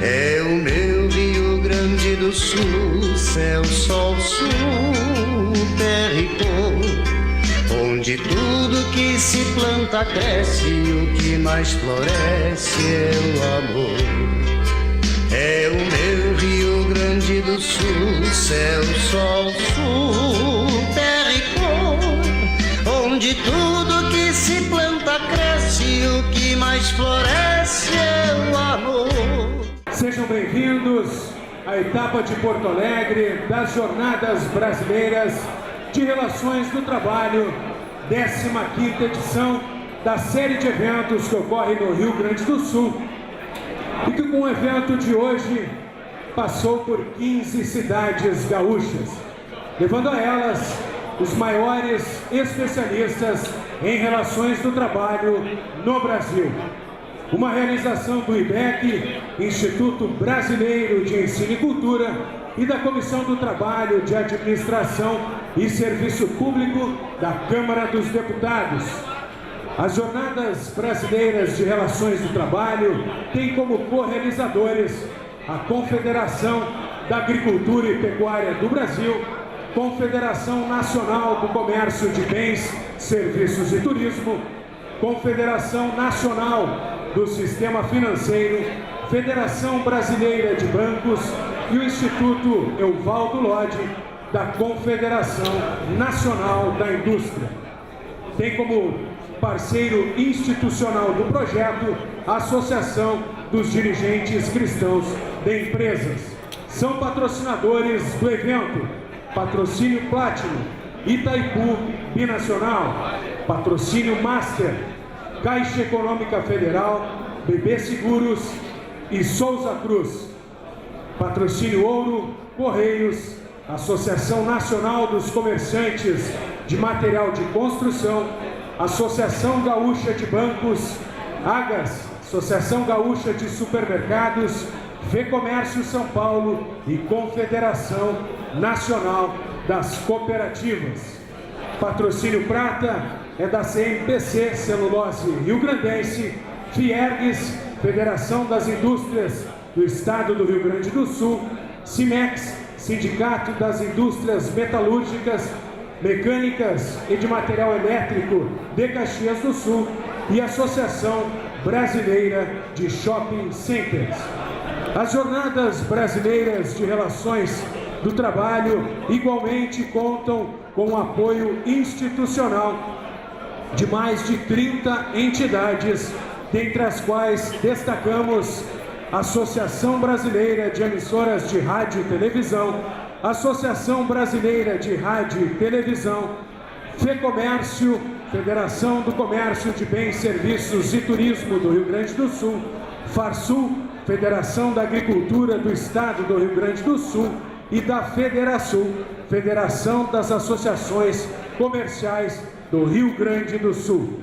É o meu Rio Grande do Sul, céu, sol, sul, terra e cor, onde tudo que se planta cresce e o que mais floresce é o amor. É o meu Rio Grande do Sul, céu, sol, sul, terra e cor, onde tudo que se planta cresce e o que mais floresce é o amor. Sejam bem-vindos à etapa de Porto Alegre das Jornadas Brasileiras de Relações do Trabalho, 15ª edição da série de eventos que ocorre no Rio Grande do Sul e que com o evento de hoje passou por 15 cidades gaúchas, levando a elas os maiores especialistas em relações do trabalho no Brasil. Uma realização do IBEC, Instituto Brasileiro de Ensino e Cultura, e da Comissão do Trabalho, de Administração e Serviço Público da Câmara dos Deputados. As Jornadas Brasileiras de Relações do Trabalho têm como co-realizadores a Confederação da Agricultura e Pecuária do Brasil, Confederação Nacional do Comércio de Bens, Serviços e Turismo, Confederação Nacional do Sistema Financeiro, Federação Brasileira de Bancos e o Instituto Evaldo Lodge da Confederação Nacional da Indústria. Tem como parceiro institucional do projeto a Associação dos Dirigentes Cristãos de Empresas. São patrocinadores do evento Patrocínio Platinum, Itaipu Binacional, Patrocínio Master, Caixa Econômica Federal, BB Seguros e Souza Cruz. Patrocínio Ouro, Correios, Associação Nacional dos Comerciantes de Material de Construção, Associação Gaúcha de Bancos, Agas, Associação Gaúcha de Supermercados, FEComércio São Paulo e Confederação Nacional das Cooperativas. Patrocínio Prata é da CMPC Celulose Rio Grandense, Fiergues, Federação das Indústrias do Estado do Rio Grande do Sul, Cimex, Sindicato das Indústrias Metalúrgicas, Mecânicas e de Material Elétrico de Caxias do Sul e Associação Brasileira de Shopping Centers. As Jornadas Brasileiras de Relações do Trabalho igualmente contam com o apoio institucional de mais de 30 entidades, dentre as quais destacamos a Associação Brasileira de Emissoras de Rádio e Televisão, Associação Brasileira de Rádio e Televisão, FEComércio, Federação do Comércio de Bens, Serviços e Turismo do Rio Grande do Sul, Farsul, Federação da Agricultura do Estado do Rio Grande do Sul e da Federasul, Federação das Associações Comerciais do Rio Grande do Sul.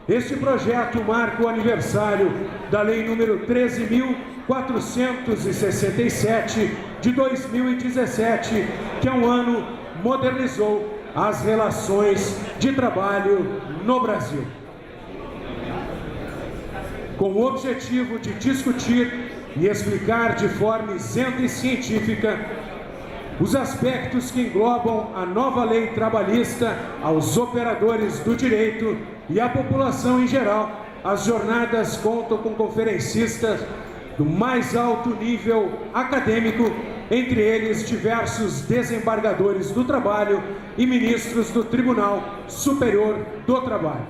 Este projeto marca o aniversário da Lei número 13.467 de 2017, que há um ano modernizou as relações de trabalho no Brasil. Com o objetivo de discutir e explicar de forma isenta e científica os aspectos que englobam a nova lei trabalhista aos operadores do direito e à população em geral, as jornadas contam com conferencistas do mais alto nível acadêmico, entre eles diversos desembargadores do trabalho e ministros do Tribunal Superior do Trabalho.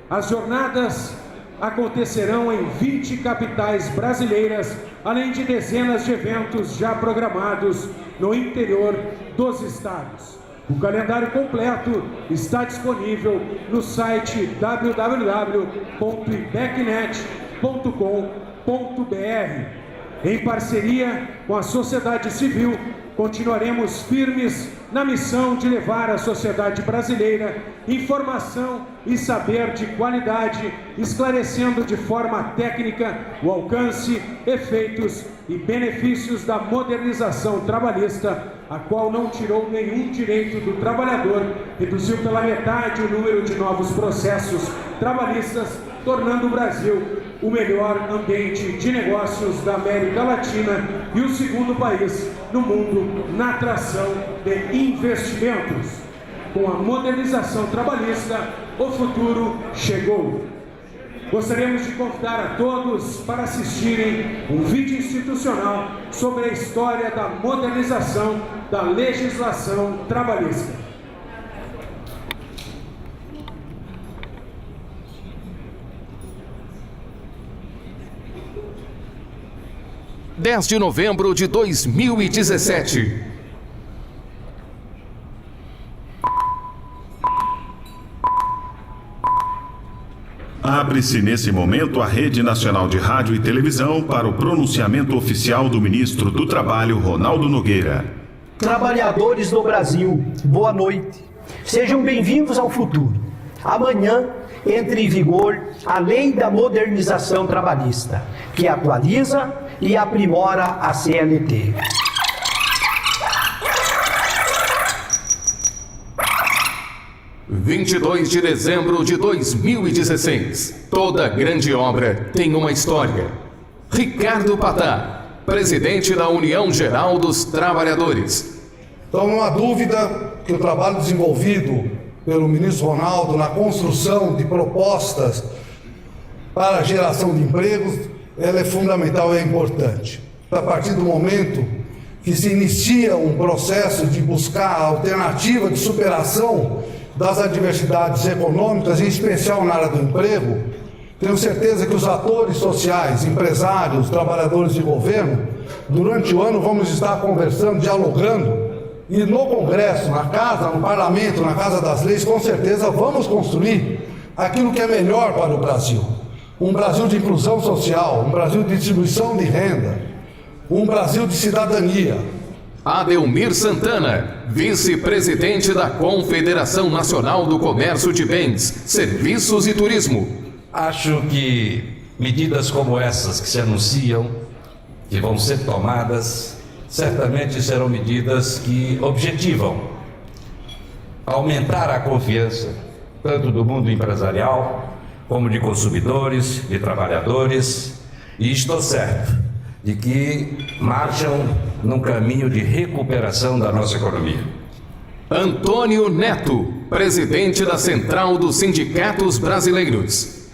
As jornadas acontecerão em 20 capitais brasileiras, além de dezenas de eventos já programados no interior dos estados. O calendário completo está disponível no site www.ibecnet.com.br. Em parceria com a sociedade civil, continuaremos firmes na missão de levar à sociedade brasileira informação e saber de qualidade, esclarecendo de forma técnica o alcance, efeitos e benefícios da modernização trabalhista, a qual não tirou nenhum direito do trabalhador, reduziu pela metade o número de novos processos trabalhistas, tornando o Brasil o melhor ambiente de negócios da América Latina e o segundo país no mundo na atração de investimentos. Com a modernização trabalhista, o futuro chegou. Gostaríamos de convidar a todos para assistirem um vídeo institucional sobre a história da modernização da legislação trabalhista. 10 de novembro de 2017. Abre-se nesse momento a Rede Nacional de Rádio e Televisão para o pronunciamento oficial do Ministro do Trabalho, Ronaldo Nogueira. Trabalhadores do Brasil, boa noite. Sejam bem-vindos ao futuro. Amanhã entra em vigor a Lei da Modernização Trabalhista, que atualiza e aprimora a CLT. – 22 de dezembro de 2016. Toda grande obra tem uma história. Ricardo Patá, presidente da União Geral dos Trabalhadores. Então não há dúvida que o trabalho desenvolvido pelo ministro Ronaldo na construção de propostas para a geração de empregos, ela é fundamental e é importante. A partir do momento que se inicia um processo de buscar a alternativa de superação das adversidades econômicas, em especial na área do emprego, tenho certeza que os atores sociais, empresários, trabalhadores de governo, durante o ano vamos estar conversando, dialogando, e no Congresso, na Casa, no Parlamento, na Casa das Leis, com certeza vamos construir aquilo que é melhor para o Brasil. Um Brasil de inclusão social, um Brasil de distribuição de renda, um Brasil de cidadania. Adelmir Santana, vice-presidente da Confederação Nacional do Comércio de Bens, Serviços e Turismo. Acho que medidas como essas que se anunciam, que vão ser tomadas, certamente serão medidas que objetivam aumentar a confiança, tanto do mundo empresarial, como de consumidores, de trabalhadores, e estou certo de que marcham num caminho de recuperação da nossa economia. Antônio Neto, presidente da Central dos Sindicatos Brasileiros.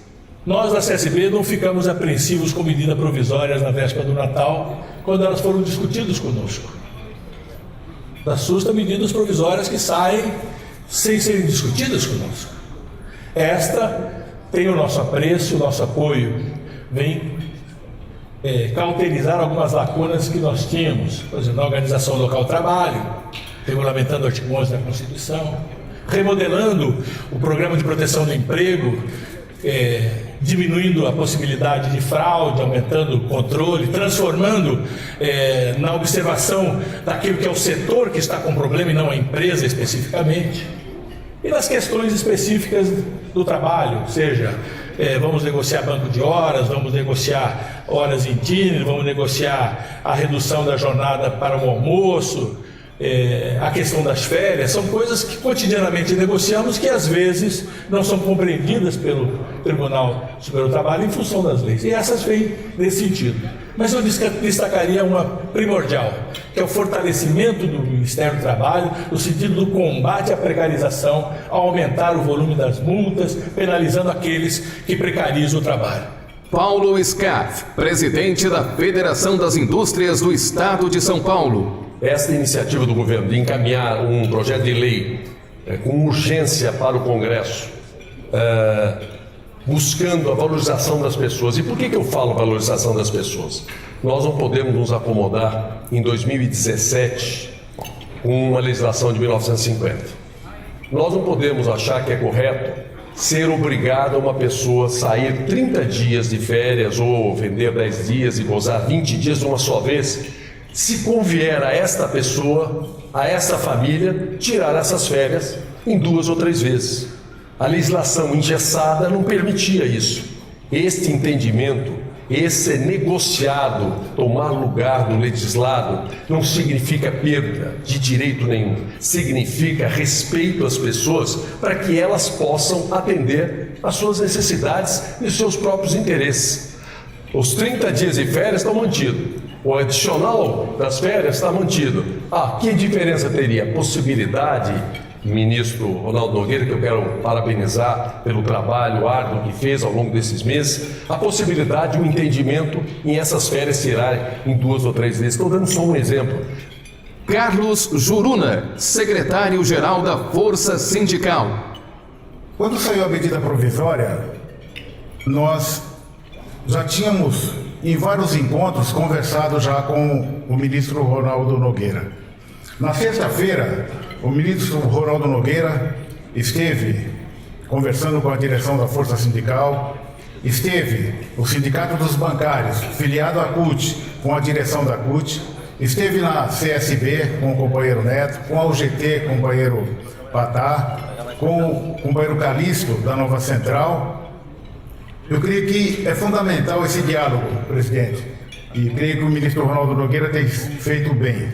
Nós da CSB não ficamos apreensivos com medidas provisórias na véspera do Natal, quando elas foram discutidas conosco. Assusta medidas provisórias que saem sem serem discutidas conosco. Esta tem o nosso apreço, o nosso apoio, vem cauterizar algumas lacunas que nós tínhamos, por exemplo, na organização local do trabalho, regulamentando o artigo 11 da Constituição, remodelando o programa de proteção do emprego, diminuindo a possibilidade de fraude, aumentando o controle, transformando na observação daquilo que é o setor que está com problema e não a empresa especificamente. E nas questões específicas do trabalho, seja, vamos negociar banco de horas, vamos negociar horas em time, vamos negociar a redução da jornada para o almoço, a questão das férias, são coisas que cotidianamente negociamos que às vezes não são compreendidas pelo Tribunal Superior do Trabalho em função das leis. E essas vêm nesse sentido. Mas eu destacaria uma primordial, que é o fortalecimento do Ministério do Trabalho no sentido do combate à precarização, ao aumentar o volume das multas, penalizando aqueles que precarizam o trabalho. Paulo Scaff, presidente da Federação das Indústrias do Estado de São Paulo. Esta iniciativa do governo de encaminhar um projeto de lei com urgência para o Congresso, buscando a valorização das pessoas. E por que eu falo valorização das pessoas? Nós não podemos nos acomodar em 2017 com uma legislação de 1950. Nós não podemos achar que é correto ser obrigado a uma pessoa sair 30 dias de férias ou vender 10 dias e gozar 20 dias de uma só vez, se convier a esta pessoa, a esta família, tirar essas férias em 2 ou 3 vezes. A legislação engessada não permitia isso. Este entendimento, esse negociado, tomar lugar do legislado, não significa perda de direito nenhum. Significa respeito às pessoas para que elas possam atender às suas necessidades e os seus próprios interesses. Os 30 dias de férias estão mantidos. O adicional das férias está mantido. Que diferença teria? Possibilidade, ministro Ronaldo Nogueira, que eu quero parabenizar pelo trabalho árduo que fez ao longo desses meses, a possibilidade, o entendimento em essas férias tirarem em 2 ou 3 vezes. Estou dando só um exemplo. Carlos Juruna, secretário-geral da Força Sindical. Quando saiu a medida provisória, nós já tínhamos, em vários encontros, conversado já com o ministro Ronaldo Nogueira. Na sexta-feira, o ministro Ronaldo Nogueira esteve conversando com a direção da Força Sindical, esteve o Sindicato dos Bancários, filiado à CUT, com a direção da CUT, esteve na CSB com o companheiro Neto, com a UGT, com o companheiro Patá, com o companheiro Calixto, da Nova Central. Eu creio que é fundamental esse diálogo, presidente, e creio que o ministro Ronaldo Nogueira tem feito bem.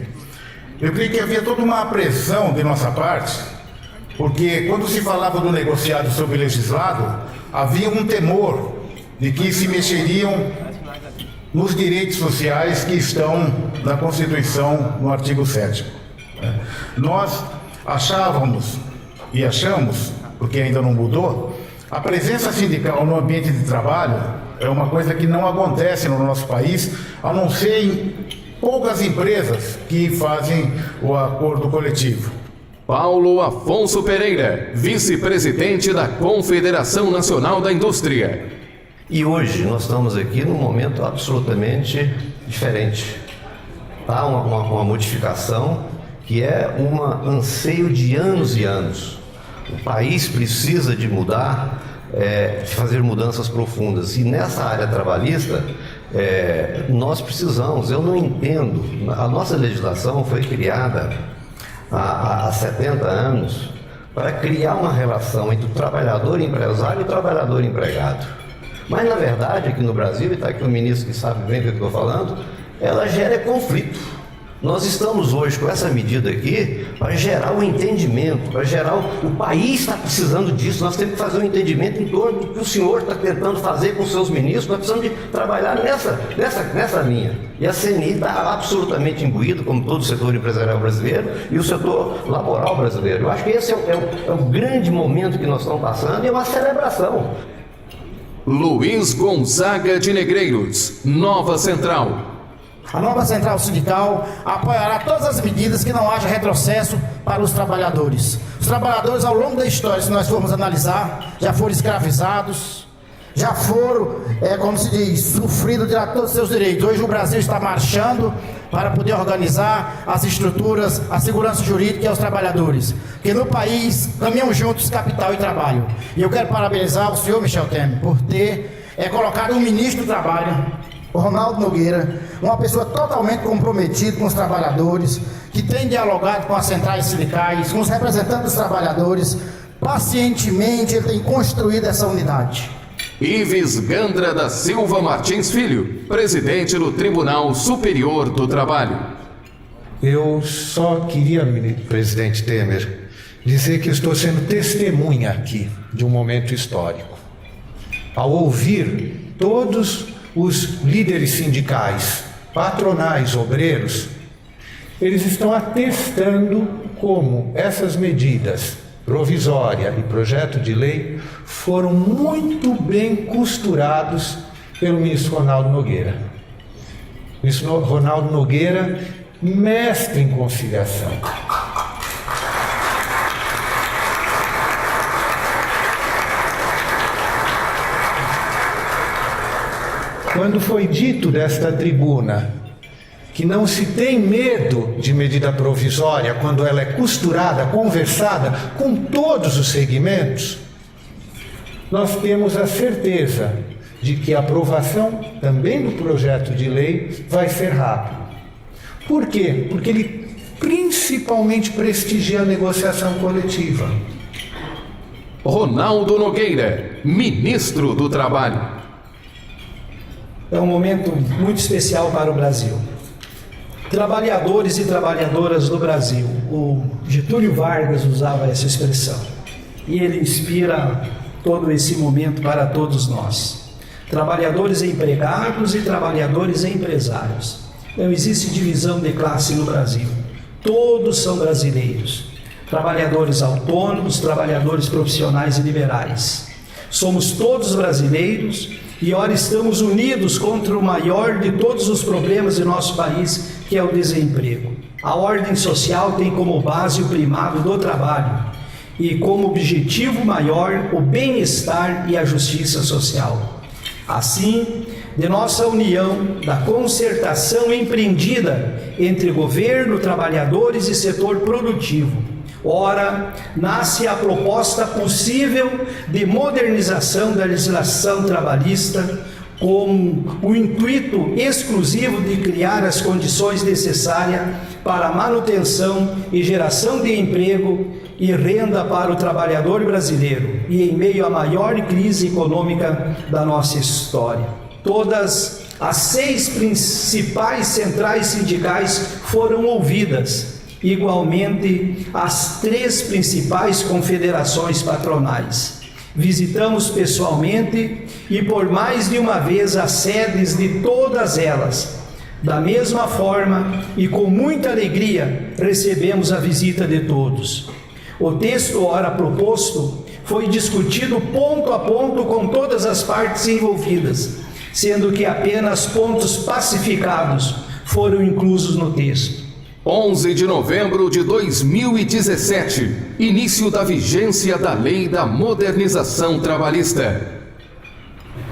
Eu creio que havia toda uma pressão de nossa parte, porque quando se falava do negociado sobre o legislado, havia um temor de que se mexeriam nos direitos sociais que estão na Constituição, no artigo 7º. Nós achávamos e achamos, porque ainda não mudou, a presença sindical no ambiente de trabalho é uma coisa que não acontece no nosso país, a não ser em poucas empresas que fazem o acordo coletivo. Paulo Afonso Pereira, vice-presidente da Confederação Nacional da Indústria. E hoje nós estamos aqui num momento absolutamente diferente. Há uma modificação que é um anseio de anos e anos. O país precisa de mudar, de fazer mudanças profundas. E nessa área trabalhista, nós precisamos, eu não entendo, a nossa legislação foi criada há 70 anos para criar uma relação entre o trabalhador empresário e o trabalhador empregado. Mas na verdade, aqui no Brasil, e está aqui o ministro que sabe bem do que eu estou falando, ela gera conflito. Nós estamos hoje com essa medida aqui para gerar um entendimento, para gerar o país está precisando disso. Nós temos que fazer um entendimento em torno do que o senhor está tentando fazer com seus ministros. Nós precisamos de trabalhar nessa linha. E a CNI está absolutamente imbuído, como todo o setor empresarial brasileiro e o setor laboral brasileiro. Eu acho que esse é o grande momento que nós estamos passando e é uma celebração. Luiz Gonzaga de Negreiros, Nova Central. A nova central sindical apoiará todas as medidas que não haja retrocesso para os trabalhadores. Os trabalhadores, ao longo da história, se nós formos analisar, já foram escravizados, já foram, como se diz, sofridos de todos os seus direitos. Hoje o Brasil está marchando para poder organizar as estruturas, a segurança jurídica e aos trabalhadores. Porque no país caminham juntos capital e trabalho. E eu quero parabenizar o senhor Michel Temer por ter colocado um ministro do Trabalho, o Ronaldo Nogueira, uma pessoa totalmente comprometida com os trabalhadores, que tem dialogado com as centrais sindicais, com os representantes dos trabalhadores. Pacientemente ele tem construído essa unidade. Ives Gandra da Silva Martins Filho, presidente do Tribunal Superior do Trabalho. Eu só queria, presidente Temer, dizer que estou sendo testemunha aqui de um momento histórico. Ao ouvir todos os líderes sindicais, patronais, obreiros, eles estão atestando como essas medidas, provisória e projeto de lei, foram muito bem costurados pelo ministro Ronaldo Nogueira. O ministro Ronaldo Nogueira, mestre em conciliação. Quando foi dito desta tribuna que não se tem medo de medida provisória quando ela é costurada, conversada com todos os segmentos, nós temos a certeza de que a aprovação também do projeto de lei vai ser rápida. Por quê? Porque ele principalmente prestigia a negociação coletiva. Ronaldo Nogueira, ministro do Trabalho. É um momento muito especial para o Brasil. Trabalhadores e trabalhadoras do Brasil. O Getúlio Vargas usava essa expressão. E ele inspira todo esse momento para todos nós. trabalhadores empregados e trabalhadores empresários. Não existe divisão de classe no Brasil. Todos são brasileiros. Trabalhadores autônomos, trabalhadores profissionais e liberais. Somos todos brasileiros e ora estamos unidos contra o maior de todos os problemas de nosso país, que é o desemprego. A ordem social tem como base o primado do trabalho e como objetivo maior o bem-estar e a justiça social. Assim, de nossa união, da concertação empreendida entre governo, trabalhadores e setor produtivo, ora, nasce a proposta possível de modernização da legislação trabalhista com o intuito exclusivo de criar as condições necessárias para a manutenção e geração de emprego e renda para o trabalhador brasileiro e em meio à maior crise econômica da nossa história. Todas as 6 principais centrais sindicais foram ouvidas, igualmente as 3 principais confederações patronais. Visitamos pessoalmente e por mais de uma vez as sedes de todas elas. Da mesma forma e com muita alegria recebemos a visita de todos. O texto ora proposto foi discutido ponto a ponto com todas as partes envolvidas, sendo que apenas pontos pacificados foram inclusos no texto. 11 de novembro de 2017, início da vigência da Lei da Modernização Trabalhista.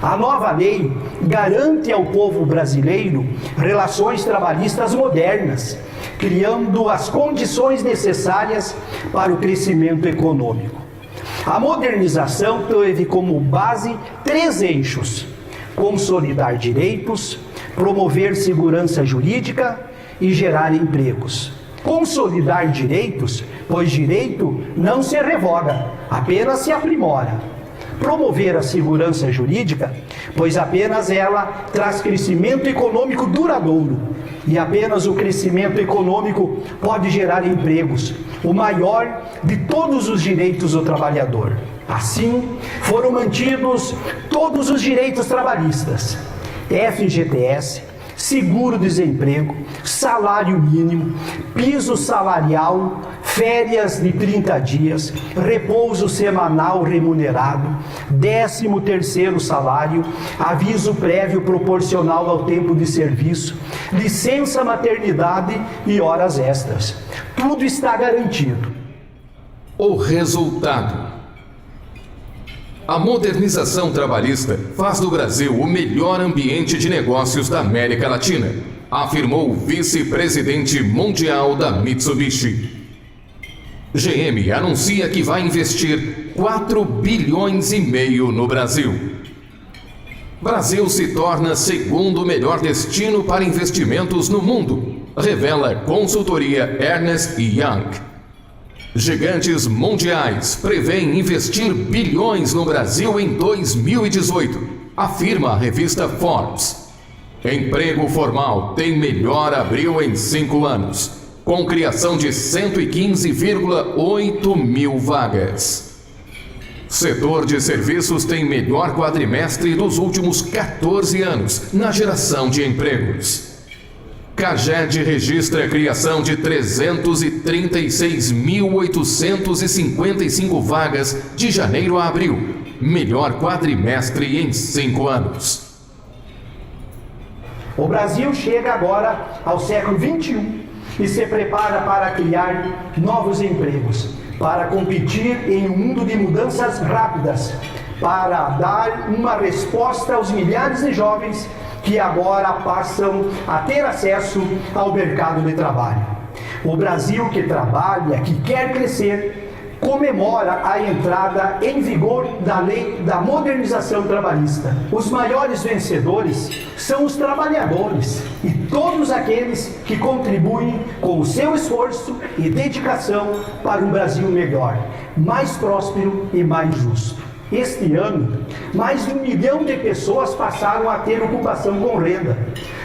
A nova lei garante ao povo brasileiro relações trabalhistas modernas, criando as condições necessárias para o crescimento econômico. A modernização teve como base 3 eixos: consolidar direitos, promover segurança jurídica e gerar empregos. Consolidar direitos, pois direito não se revoga, apenas se aprimora. Promover a segurança jurídica, pois apenas ela traz crescimento econômico duradouro. E apenas o crescimento econômico pode gerar empregos, o maior de todos os direitos do trabalhador. Assim, foram mantidos todos os direitos trabalhistas: FGTS, seguro-desemprego, salário mínimo, piso salarial, férias de 30 dias, repouso semanal remunerado, 13º salário, aviso prévio proporcional ao tempo de serviço, licença maternidade e horas extras. Tudo está garantido. O resultado: a modernização trabalhista faz do Brasil o melhor ambiente de negócios da América Latina, afirmou o vice-presidente mundial da Mitsubishi. GM anuncia que vai investir 4,5 bilhões no Brasil. Brasil se torna segundo melhor destino para investimentos no mundo, revela a consultoria Ernst & Young. Gigantes mundiais prevêem investir bilhões no Brasil em 2018, afirma a revista Forbes. Emprego formal tem melhor abril em 5 anos, com criação de 115,8 mil vagas. Setor de serviços tem melhor quadrimestre dos últimos 14 anos na geração de empregos. CAGED registra a criação de 336.855 vagas de janeiro a abril, melhor quadrimestre em 5 anos. O Brasil chega agora ao século XXI e se prepara para criar novos empregos, para competir em um mundo de mudanças rápidas, para dar uma resposta aos milhares de jovens que agora passam a ter acesso ao mercado de trabalho. O Brasil que trabalha, que quer crescer, comemora a entrada em vigor da Lei da Modernização Trabalhista. Os maiores vencedores são os trabalhadores e todos aqueles que contribuem com o seu esforço e dedicação para um Brasil melhor, mais próspero e mais justo. Este ano, mais de 1 milhão de pessoas passaram a ter ocupação com renda.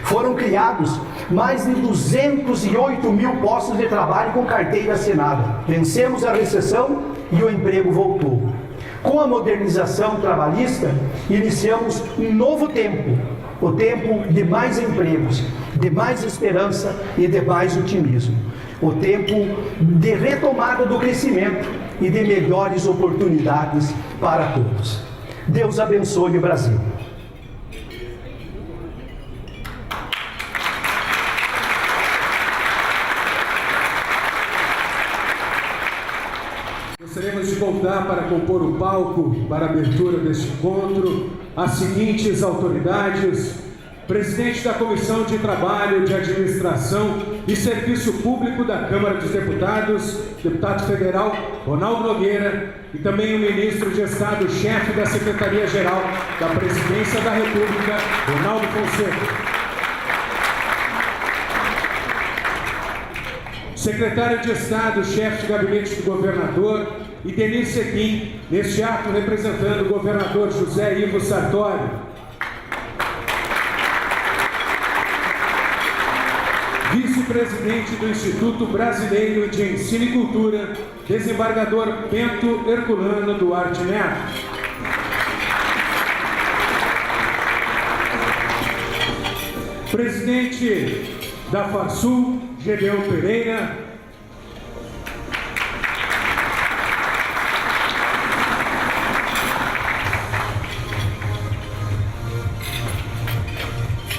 Foram criados mais de 208 mil postos de trabalho com carteira assinada. Vencemos a recessão e o emprego voltou. Com a modernização trabalhista, iniciamos um novo tempo, o tempo de mais empregos, de mais esperança e de mais otimismo, o tempo de retomada do crescimento e de melhores oportunidades para todos. Deus abençoe o Brasil. Gostaríamos de convidar para compor o palco para a abertura deste encontro as seguintes autoridades: presidente da Comissão de Trabalho, de Administração e Serviço Público da Câmara dos Deputados, deputado federal Ronaldo Nogueira, e também o ministro de Estado, chefe da Secretaria-Geral da Presidência da República, Ronaldo Fonseca. Secretário de Estado, chefe de gabinete do governador, e Denise Sequim, neste ato representando o governador José Ivo Sartori. Vice-presidente do Instituto Brasileiro de Ensino e Cultura, desembargador Bento Herculano Duarte Neto. Presidente da Farsul, Gedeu Pereira.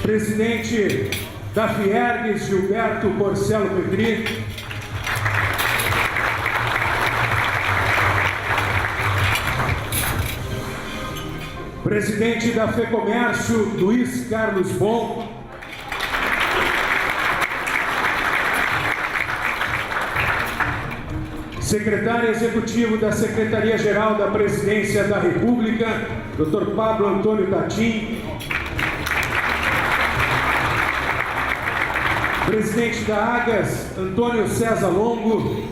Presidente da Fiergues, Gilberto Porcelo Pedri. Presidente da FEComércio, Luiz Carlos Bon. Secretário Executivo da Secretaria-Geral da Presidência da República, Dr. Pablo Antônio Tatim. Presidente da Agas, Antônio César Longo.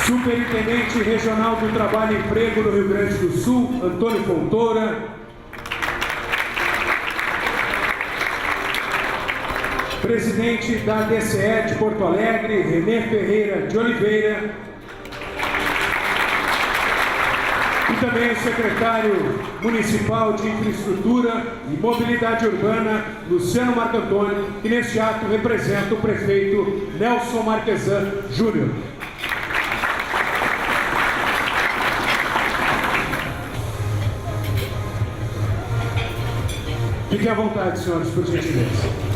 Superintendente Regional do Trabalho e Emprego no Rio Grande do Sul, Antônio Fontoura. Presidente da DCE de Porto Alegre, Renê Ferreira de Oliveira. E também o secretário municipal de Infraestrutura e Mobilidade Urbana, Luciano Marco Antônio, que neste ato representa o prefeito Nelson Marquesan Júnior. Fiquem à vontade, senhores, por gentileza.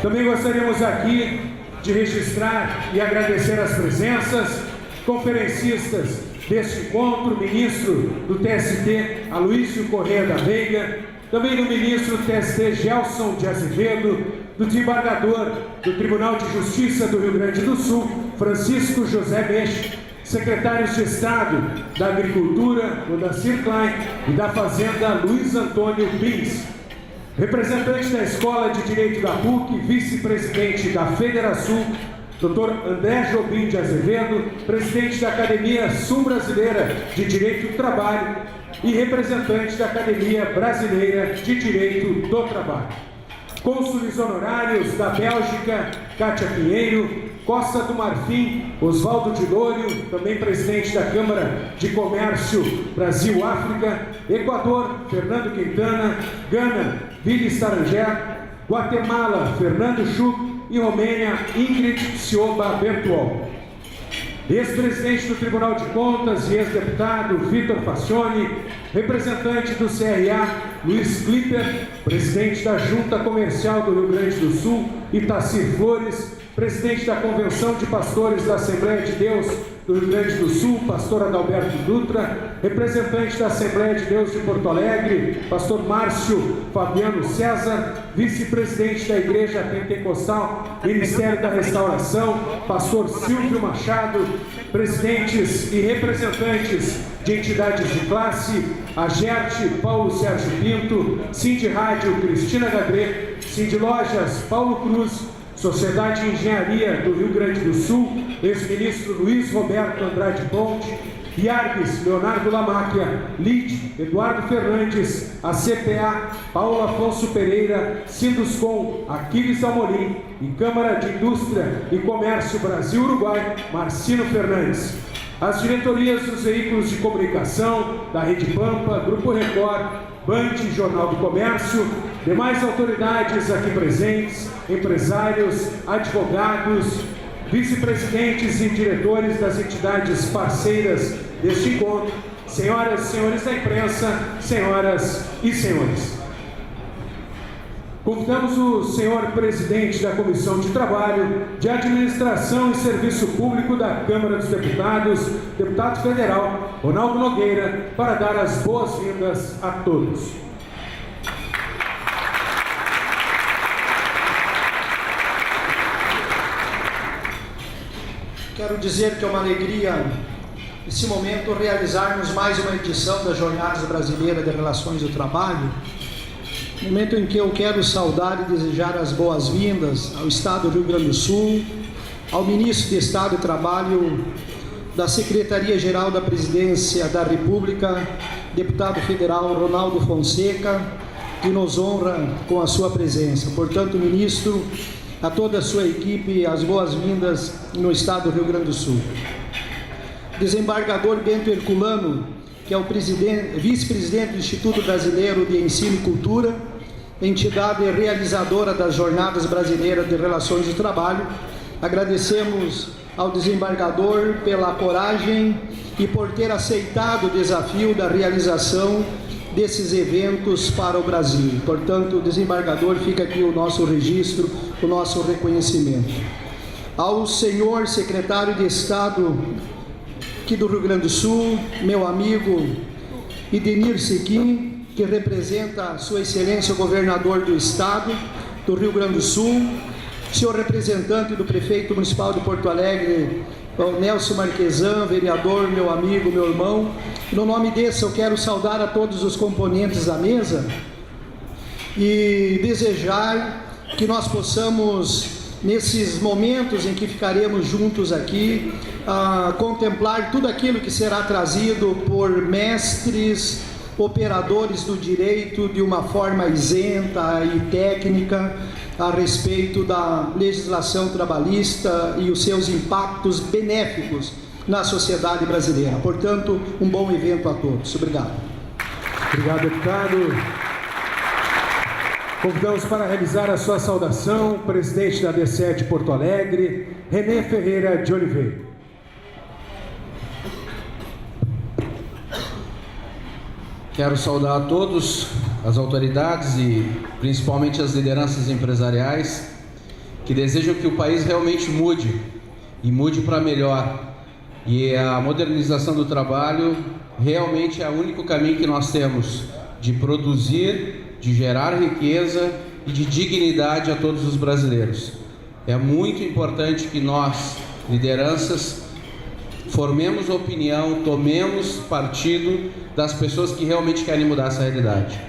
Também gostaríamos aqui de registrar e agradecer as presenças, conferencistas deste encontro, ministro do TST, Aloísio Corrêa da Veiga, também do ministro do TST, Gelson de Azevedo, do desembargador do Tribunal de Justiça do Rio Grande do Sul, Francisco José Meixe, secretários de Estado da Agricultura, Odacir Klein, e da Fazenda, Luiz Antônio Bins. Representante da Escola de Direito da PUC, vice-presidente da Federação, Dr. André Jobim de Azevedo, presidente da Academia Sul-Brasileira de Direito do Trabalho e representante da Academia Brasileira de Direito do Trabalho. Cônsules honorários da Bélgica, Cátia Pinheiro, Costa do Marfim, Oswaldo de Lório, também presidente da Câmara de Comércio Brasil-África, Equador, Fernando Quintana, Gana, Vili Starangé, Guatemala, Fernando Schuch e Romênia, Ingrid Sioba Bertuol. Ex-presidente do Tribunal de Contas e ex-deputado Vitor Facione, representante do CRA, Luiz Clipper, presidente da Junta Comercial do Rio Grande do Sul, Itacir Flores, presidente da Convenção de Pastores da Assembleia de Deus do Rio Grande do Sul, pastor Adalberto Dutra, representante da Assembleia de Deus de Porto Alegre, pastor Márcio Fabiano César, vice-presidente da Igreja Pentecostal, Ministério da Restauração, pastor Silvio Machado, presidentes e representantes de entidades de classe, Agerte Paulo Sérgio Pinto, Cindy Rádio Cristina Gadré, Cindy Lojas Paulo Cruz, Sociedade de Engenharia do Rio Grande do Sul, ex-ministro Luiz Roberto Andrade Ponte, Iargues, Leonardo Lamáquia, Lide, Eduardo Fernandes, a CPA, Paulo Afonso Pereira, Sinduscom, Aquiles Amorim, e Câmara de Indústria e Comércio Brasil-Uruguai, Marcino Fernandes. As diretorias dos veículos de comunicação, da Rede Pampa, Grupo Record, Band, Jornal do Comércio, demais autoridades aqui presentes, empresários, advogados, vice-presidentes e diretores das entidades parceiras deste encontro, senhoras e senhores da imprensa, senhoras e senhores. Convidamos o senhor presidente da Comissão de Trabalho, de Administração e Serviço Público da Câmara dos Deputados, deputado federal Ronaldo Nogueira, para dar as boas-vindas a todos. Quero dizer que é uma alegria, nesse momento, realizarmos mais uma edição das Jornadas Brasileiras de Relações do Trabalho, momento em que eu quero saudar e desejar as boas-vindas ao Estado do Rio Grande do Sul, ao Ministro de Estado do Trabalho da Secretaria-Geral da Presidência da República, deputado federal Ronaldo Fonseca, que nos honra com a sua presença. Portanto, ministro, a toda a sua equipe, as boas-vindas no Estado do Rio Grande do Sul. Desembargador Bento Herculano, que é o vice-presidente do Instituto Brasileiro de Ensino e Cultura, entidade realizadora das Jornadas Brasileiras de Relações do Trabalho. Agradecemos ao desembargador pela coragem e por ter aceitado o desafio da realização desses eventos para o Brasil. Portanto, desembargador, fica aqui o nosso registro, o nosso reconhecimento. Ao senhor secretário de Estado aqui do Rio Grande do Sul, meu amigo Idenir Sequim, que representa Sua Excelência o Governador do Estado do Rio Grande do Sul, senhor representante do Prefeito Municipal de Porto Alegre, o Nelson Marquesan, vereador, meu amigo, meu irmão. No nome desse, eu quero saudar a todos os componentes da mesa e desejar que nós possamos, nesses momentos em que ficaremos juntos aqui, contemplar tudo aquilo que será trazido por mestres, operadores do direito de uma forma isenta e técnica a respeito da legislação trabalhista e os seus impactos benéficos na sociedade brasileira. Portanto, um bom evento a todos. Obrigado. Obrigado, deputado. Convidamos para realizar a sua saudação o presidente da D7 Porto Alegre, René Ferreira de Oliveira. Quero saudar a todos, as autoridades e principalmente as lideranças empresariais que desejam que o país realmente mude e mude para melhor. E a modernização do trabalho realmente é o único caminho que nós temos de produzir, de gerar riqueza e de dignidade a todos os brasileiros. É muito importante que nós, lideranças, formemos opinião, tomemos partido das pessoas que realmente querem mudar essa realidade.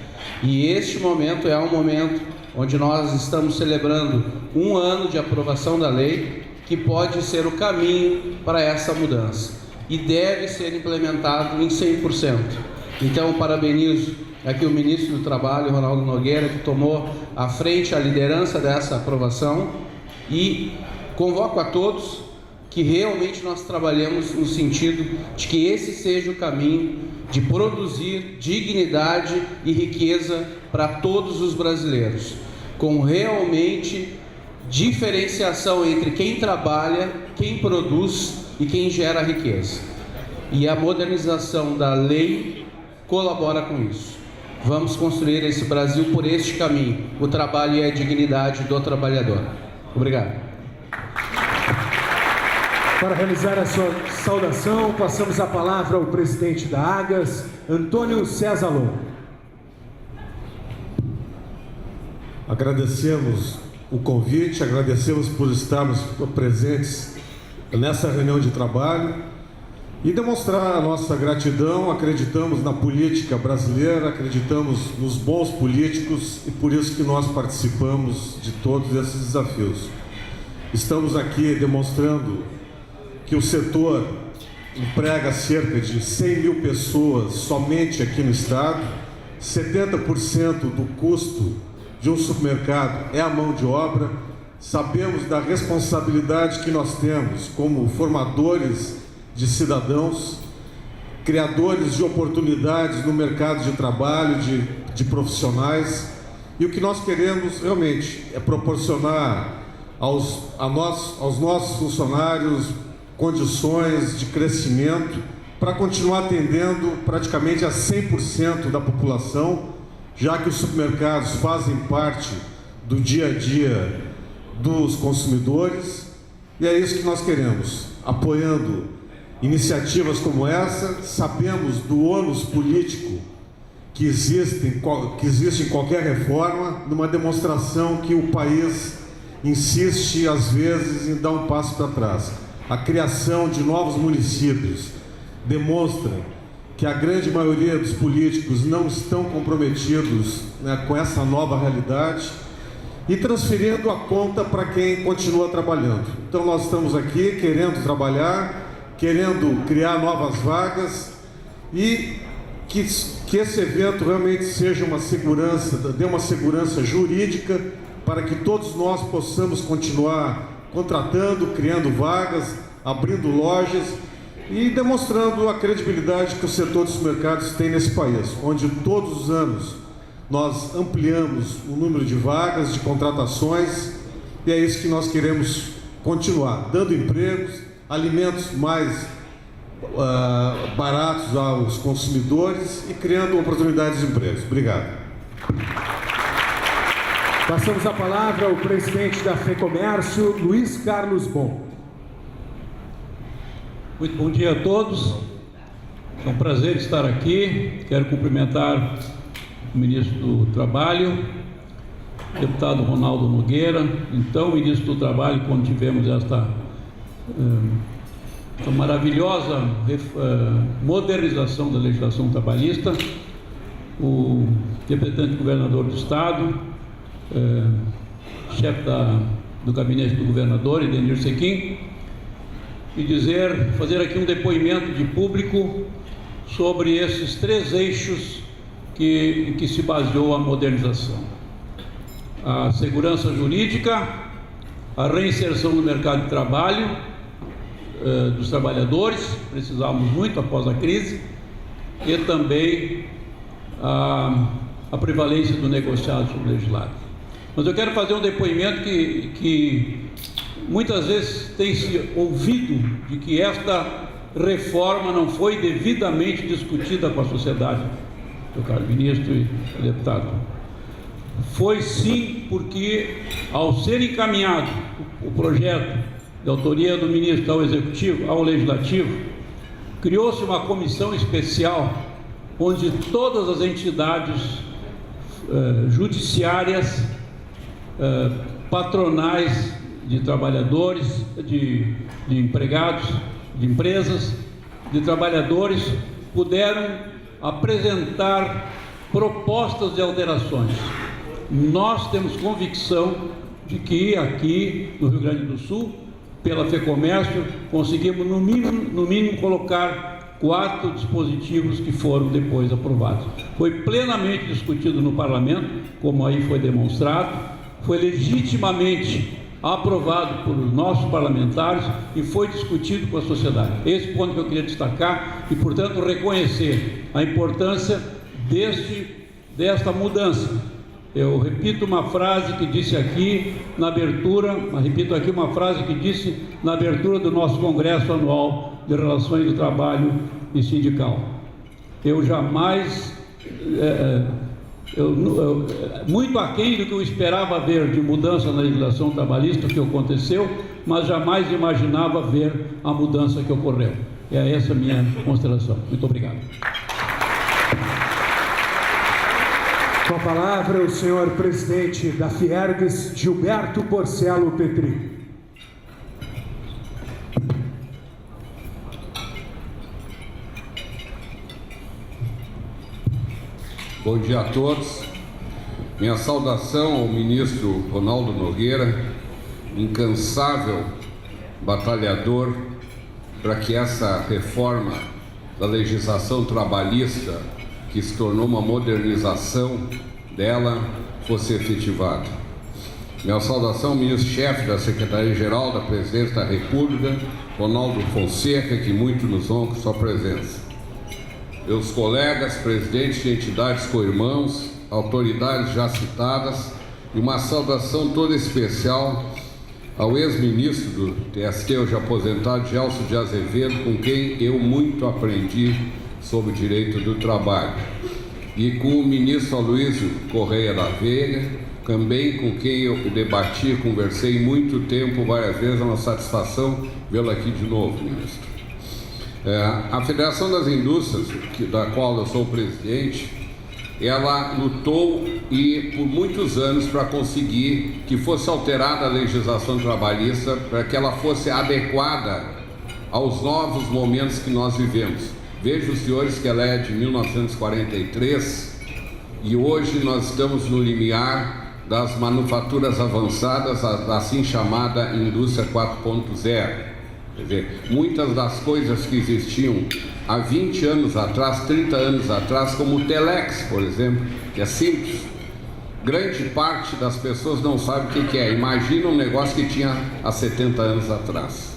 E este momento é um momento onde nós estamos celebrando 1 ano de aprovação da lei que pode ser o caminho para essa mudança e deve ser implementado em 100%. Então, parabenizo aqui o ministro do Trabalho, Ronaldo Nogueira, que tomou à frente a liderança dessa aprovação, e convoco a todos que realmente nós trabalhemos no sentido de que esse seja o caminho de produzir dignidade e riqueza para todos os brasileiros, com realmente diferenciação entre quem trabalha, quem produz e quem gera riqueza. E a modernização da lei colabora com isso. Vamos construir esse Brasil por este caminho, o trabalho e a dignidade do trabalhador. Obrigado. Para realizar a sua saudação, passamos a palavra ao presidente da AGAS, Antônio César Lobo. Agradecemos o convite, agradecemos por estarmos presentes nessa reunião de trabalho e demonstrar a nossa gratidão. Acreditamos na política brasileira, acreditamos nos bons políticos e por isso que nós participamos de todos esses desafios. Estamos aqui demonstrando que o setor emprega cerca de 100 mil pessoas somente aqui no estado. 70% do custo de um supermercado é a mão de obra. Sabemos da responsabilidade que nós temos como formadores de cidadãos, criadores de oportunidades no mercado de trabalho, de profissionais. E o que nós queremos realmente é proporcionar aos nossos funcionários condições de crescimento para continuar atendendo praticamente a 100% da população, já que os supermercados fazem parte do dia a dia dos consumidores, e é isso que nós queremos, apoiando iniciativas como essa. Sabemos do ônus político que existe em qualquer reforma, numa demonstração que o país insiste às vezes em dar um passo para trás. A criação de novos municípios demonstra que a grande maioria dos políticos não estão comprometidos, né, com essa nova realidade e transferindo a conta para quem continua trabalhando. Então nós estamos aqui querendo trabalhar, querendo criar novas vagas e que esse evento realmente seja uma segurança, dê uma segurança jurídica para que todos nós possamos continuar contratando, criando vagas, abrindo lojas e demonstrando a credibilidade que o setor dos mercados tem nesse país, onde todos os anos nós ampliamos o número de vagas, de contratações, e é isso que nós queremos continuar, dando empregos, alimentos mais baratos aos consumidores e criando oportunidades de empregos. Obrigado. Passamos a palavra ao presidente da FEComércio, Luiz Carlos Bon. Muito bom dia a todos. É um prazer estar aqui. Quero cumprimentar o ministro do Trabalho, deputado Ronaldo Nogueira, então ministro do Trabalho, quando tivemos esta maravilhosa modernização da legislação trabalhista, o representante governador do Estado, chefe do gabinete do governador, Edenir Sequim, e fazer aqui um depoimento de público sobre esses 3 eixos em que se baseou a modernização: a segurança jurídica, a reinserção no mercado de trabalho dos trabalhadores, precisávamos muito após a crise, e também a prevalência do negociado sobre o legislado. Mas eu quero fazer um depoimento que muitas vezes tem se ouvido de que esta reforma não foi devidamente discutida com a sociedade, meu caro ministro e deputado. Foi sim, porque ao ser encaminhado o projeto de autoria do ministro ao Executivo, ao Legislativo, criou-se uma comissão especial onde todas as entidades judiciárias, patronais de trabalhadores, de empregados, de empresas, de trabalhadores, puderam apresentar propostas de alterações. Nós temos convicção de que aqui no Rio Grande do Sul, pela FEComércio, conseguimos no mínimo colocar 4 dispositivos que foram depois aprovados. Foi plenamente discutido no Parlamento, como aí foi demonstrado, foi legitimamente aprovado por nossos parlamentares e foi discutido com a sociedade. Esse ponto que eu queria destacar e, portanto, reconhecer a importância desta mudança. Eu repito uma frase que disse aqui na abertura, do nosso Congresso Anual de Relações do Trabalho e Sindical. Eu jamais, muito aquém do que eu esperava ver de mudança na legislação trabalhista, que aconteceu, mas jamais imaginava ver a mudança que ocorreu. É essa a minha consideração. Muito obrigado. Com a palavra, o senhor presidente da Fiergs, Gilberto Porcelo Petri. Bom dia a todos. Minha saudação ao ministro Ronaldo Nogueira, incansável batalhador para que essa reforma da legislação trabalhista, que se tornou uma modernização dela, fosse efetivada. Minha saudação ao ministro-chefe da Secretaria-Geral da Presidência da República, Ronaldo Fonseca, que muito nos honra com sua presença. Meus colegas, presidentes de entidades co-irmãos, autoridades já citadas, e uma saudação toda especial ao ex-ministro do TST, hoje aposentado, Gelson de Azevedo, com quem eu muito aprendi sobre o direito do trabalho, e com o ministro Aloysio Correia da Veiga, também com quem eu debati, conversei muito tempo, várias vezes, é uma satisfação vê-lo aqui de novo, ministro. A Federação das Indústrias, da qual eu sou presidente, ela lutou por muitos anos para conseguir que fosse alterada a legislação trabalhista para que ela fosse adequada aos novos momentos que nós vivemos. Vejam, senhores, que ela é de 1943 e hoje nós estamos no limiar das manufaturas avançadas, a assim chamada indústria 4.0. Quer dizer, muitas das coisas que existiam há 20 anos atrás, 30 anos atrás, como o Telex, por exemplo, que é simples, grande parte das pessoas não sabe o que é. Imagina um negócio que tinha há 70 anos atrás,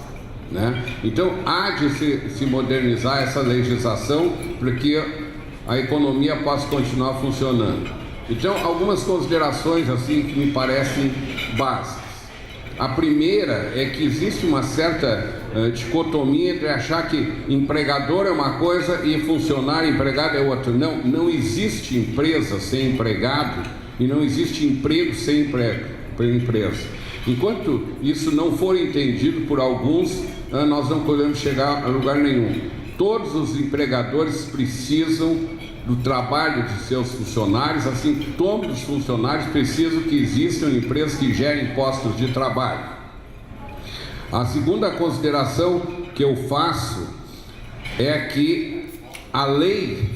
né? Então, há de se modernizar essa legislação para que a economia possa continuar funcionando. Então, algumas considerações assim que me parecem básicas. A primeira é que existe uma certa dicotomia entre achar que empregador é uma coisa e funcionário, empregado é outra. Não existe empresa sem empregado e não existe emprego sem empresa. Enquanto isso não for entendido por alguns, nós não podemos chegar a lugar nenhum. Todos os empregadores precisam do trabalho de seus funcionários, assim todos os funcionários precisam que existam empresas que gerem postos de trabalho. A segunda consideração que eu faço é que a lei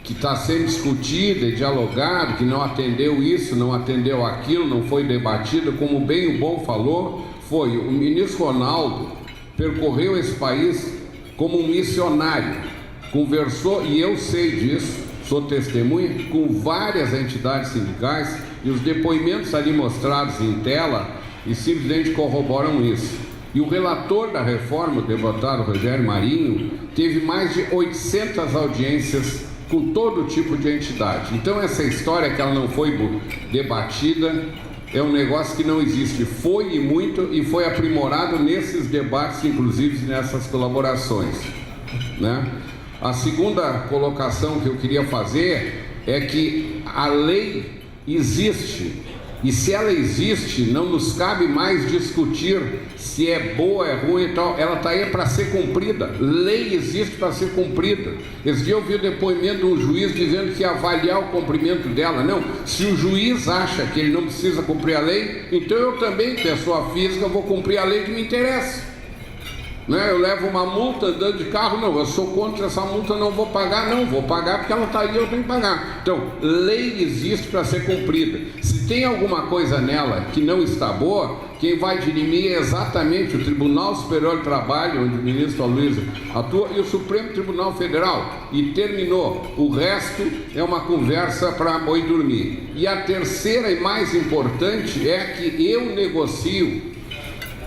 que está sendo discutida e dialogada, que não atendeu isso, não atendeu aquilo, não foi debatida, como bem o Bom falou, foi o ministro Ronaldo percorreu esse país como um missionário, conversou, e eu sei disso, sou testemunha, com várias entidades sindicais, e os depoimentos ali mostrados em tela e simplesmente corroboram isso. E o relator da reforma, o deputado Rogério Marinho, teve mais de 800 audiências com todo tipo de entidade. Então essa história que ela não foi debatida é um negócio que não existe. Foi e muito, e foi aprimorado nesses debates, inclusive nessas colaborações, né? A segunda colocação que eu queria fazer é que a lei existe, e se ela existe, não nos cabe mais discutir se é boa, é ruim e tal. Ela está aí para ser cumprida. Lei existe para ser cumprida. Esse dia eu vi o depoimento de um juiz dizendo que ia avaliar o cumprimento dela. Não, se o juiz acha que ele não precisa cumprir a lei, então eu também, pessoa física, vou cumprir a lei que me interessa. Né? Eu levo uma multa andando de carro, não, eu sou contra essa multa, não vou pagar, não, vou pagar porque ela está aí, eu tenho que pagar. Então, lei existe para ser cumprida. Se tem alguma coisa nela que não está boa, quem vai dirimir é exatamente o Tribunal Superior do Trabalho, onde o ministro Aloysio atua, e o Supremo Tribunal Federal, e terminou. O resto é uma conversa para boi dormir. E a terceira e mais importante é que eu negocio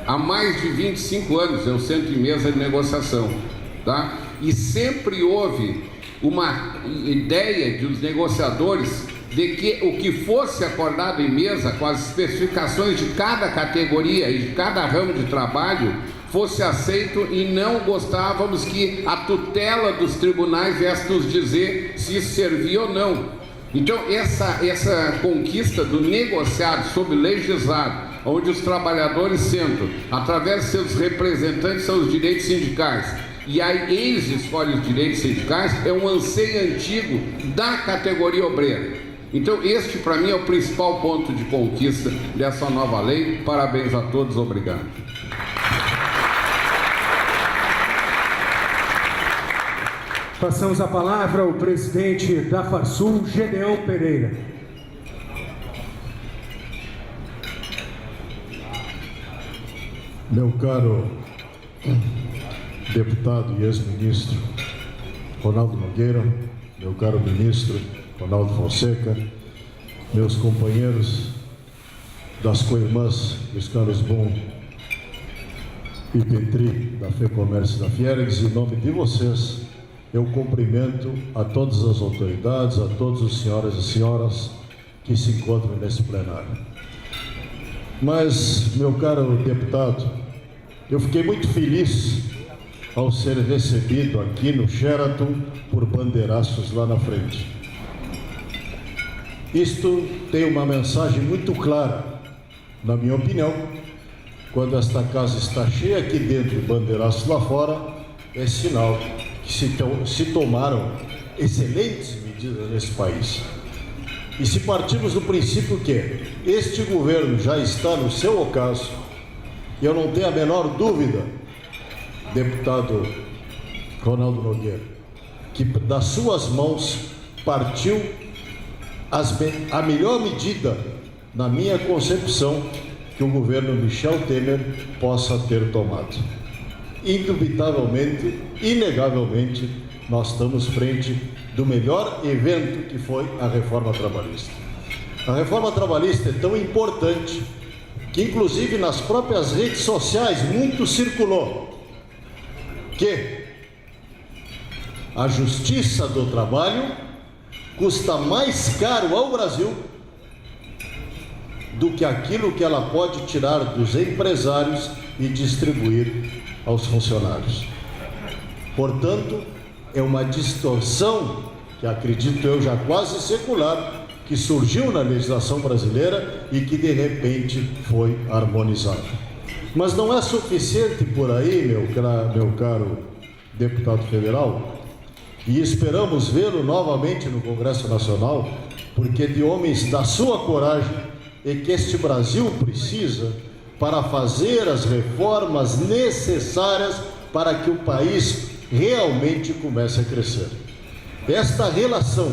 há mais de 25 anos, eu sento em mesa de negociação, tá? E sempre houve uma ideia dos negociadores de que o que fosse acordado em mesa, com as especificações de cada categoria e de cada ramo de trabalho, fosse aceito, e não gostávamos que a tutela dos tribunais viesse nos dizer se isso servia ou não. Então essa conquista do negociado sobre legislado, onde os trabalhadores sentam, através de seus representantes, são os direitos sindicais, e aí eles escolhem os direitos sindicais, é um anseio antigo da categoria obreira. Então este para mim é o principal ponto de conquista dessa nova lei. Parabéns a todos, obrigado. Passamos a palavra ao presidente da Farsul, Gedeão Pereira. Meu caro deputado e ex-ministro Ronaldo Nogueira, meu caro ministro Ronaldo Fonseca, meus companheiros das co-irmãs Luiz Carlos Bon e Petri, da FEComércio da Fiergs, em nome de vocês, eu cumprimento a todas as autoridades, a todos os senhoras e senhoras que se encontram nesse plenário. Mas, meu caro deputado, eu fiquei muito feliz ao ser recebido aqui no Sheraton por bandeiraços lá na frente. Isto tem uma mensagem muito clara, na minha opinião. Quando esta casa está cheia aqui dentro e bandeiraços lá fora, é sinal que se tomaram excelentes medidas nesse país. E se partimos do princípio que este governo já está no seu ocaso, e eu não tenho a menor dúvida, deputado Ronaldo Nogueira, que das suas mãos partiu a melhor medida, na minha concepção, que o governo Michel Temer possa ter tomado. Indubitavelmente, inegavelmente, nós estamos frente do melhor evento que foi a reforma trabalhista. A reforma trabalhista é tão importante que, inclusive, nas próprias redes sociais, muito circulou que a Justiça do Trabalho custa mais caro ao Brasil do que aquilo que ela pode tirar dos empresários e distribuir aos funcionários. Portanto, é uma distorção que acredito eu já quase secular, que surgiu na legislação brasileira e que de repente foi harmonizada. Mas não é suficiente por aí, meu caro deputado federal, e esperamos vê-lo novamente no Congresso Nacional, porque de homens da sua coragem é que este Brasil precisa para fazer as reformas necessárias para que o país realmente comece a crescer. Esta relação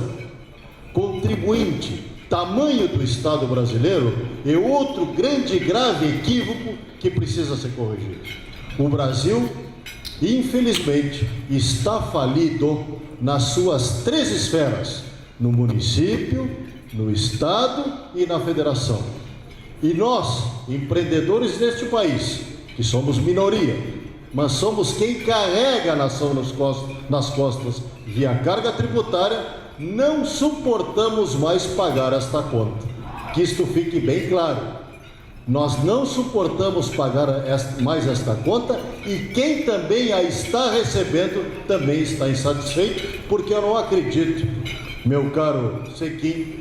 contribuinte, tamanho do Estado brasileiro, é outro grande e grave equívoco que precisa ser corrigido. O Brasil, infelizmente, está falido nas suas 3 esferas: no município, no Estado e na Federação. E nós, empreendedores deste país, que somos minoria, mas somos quem carrega a nação nas costas via carga tributária, não suportamos mais pagar esta conta. Que isto fique bem claro. Nós não suportamos pagar mais esta conta, e quem também a está recebendo também está insatisfeito, porque eu não acredito, meu caro Sequim,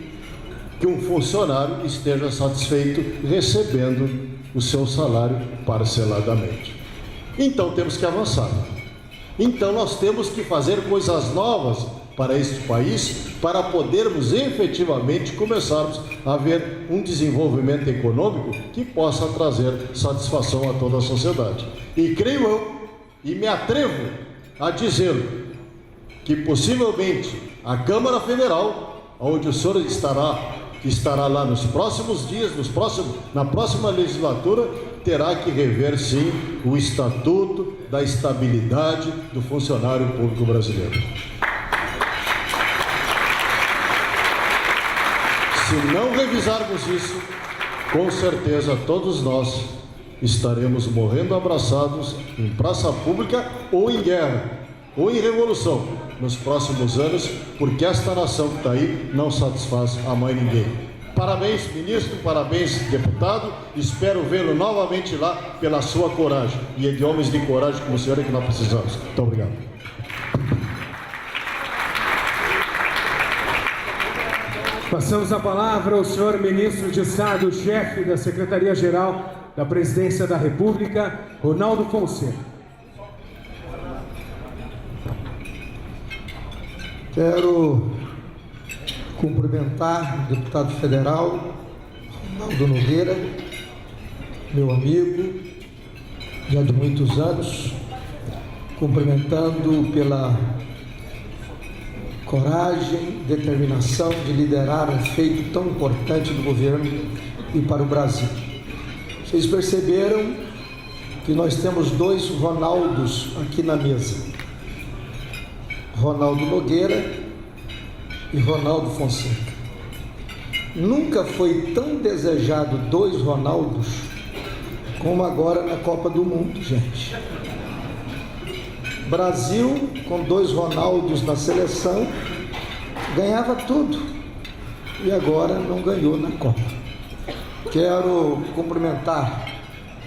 que um funcionário esteja satisfeito recebendo o seu salário parceladamente. Então temos que avançar. Então nós temos que fazer coisas novas para este país, para podermos efetivamente começarmos a ver um desenvolvimento econômico que possa trazer satisfação a toda a sociedade. E creio eu, e me atrevo a dizê-lo, que possivelmente a Câmara Federal, onde o senhor estará lá nos próximos dias, na próxima legislatura, terá que rever sim o Estatuto da Estabilidade do Funcionário Público Brasileiro. Se não revisarmos isso, com certeza todos nós estaremos morrendo abraçados em praça pública ou em guerra, ou em revolução nos próximos anos, porque esta nação que está aí não satisfaz a mais ninguém. Parabéns, ministro, parabéns, deputado, espero vê-lo novamente lá pela sua coragem, e é de homens de coragem como o senhor é que nós precisamos. Muito obrigado. Passamos a palavra ao senhor ministro de Estado, chefe da Secretaria-Geral da Presidência da República, Ronaldo Fonseca. Quero cumprimentar o deputado federal Ronaldo Nogueira, meu amigo, já de muitos anos, cumprimentando pela coragem, determinação de liderar um feito tão importante do governo e para o Brasil. Vocês perceberam que nós temos dois Ronaldos aqui na mesa. Ronaldo Nogueira e Ronaldo Fonseca. Nunca foi tão desejado dois Ronaldos como agora na Copa do Mundo, gente. Brasil, com dois Ronaldos na seleção, ganhava tudo e agora não ganhou na Copa. Quero cumprimentar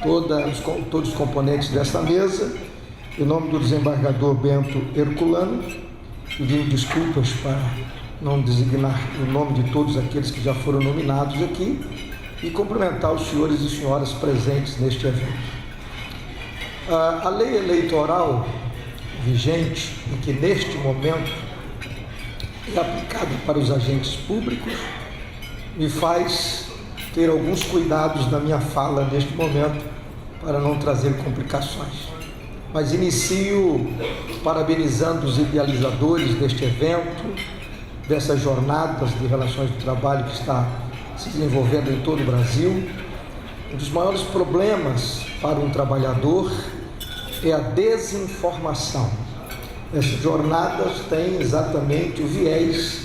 todos os componentes dessa mesa, em nome do desembargador Bento Herculano, pedindo desculpas para não designar o nome de todos aqueles que já foram nominados aqui, e cumprimentar os senhores e senhoras presentes neste evento. A lei eleitoral vigente e que neste momento é aplicada para os agentes públicos me faz ter alguns cuidados na minha fala neste momento para não trazer complicações. Mas inicio parabenizando os idealizadores deste evento, dessas jornadas de relações de trabalho que está se desenvolvendo em todo o Brasil. Um dos maiores problemas para um trabalhador é a desinformação. Essas jornadas têm exatamente o viés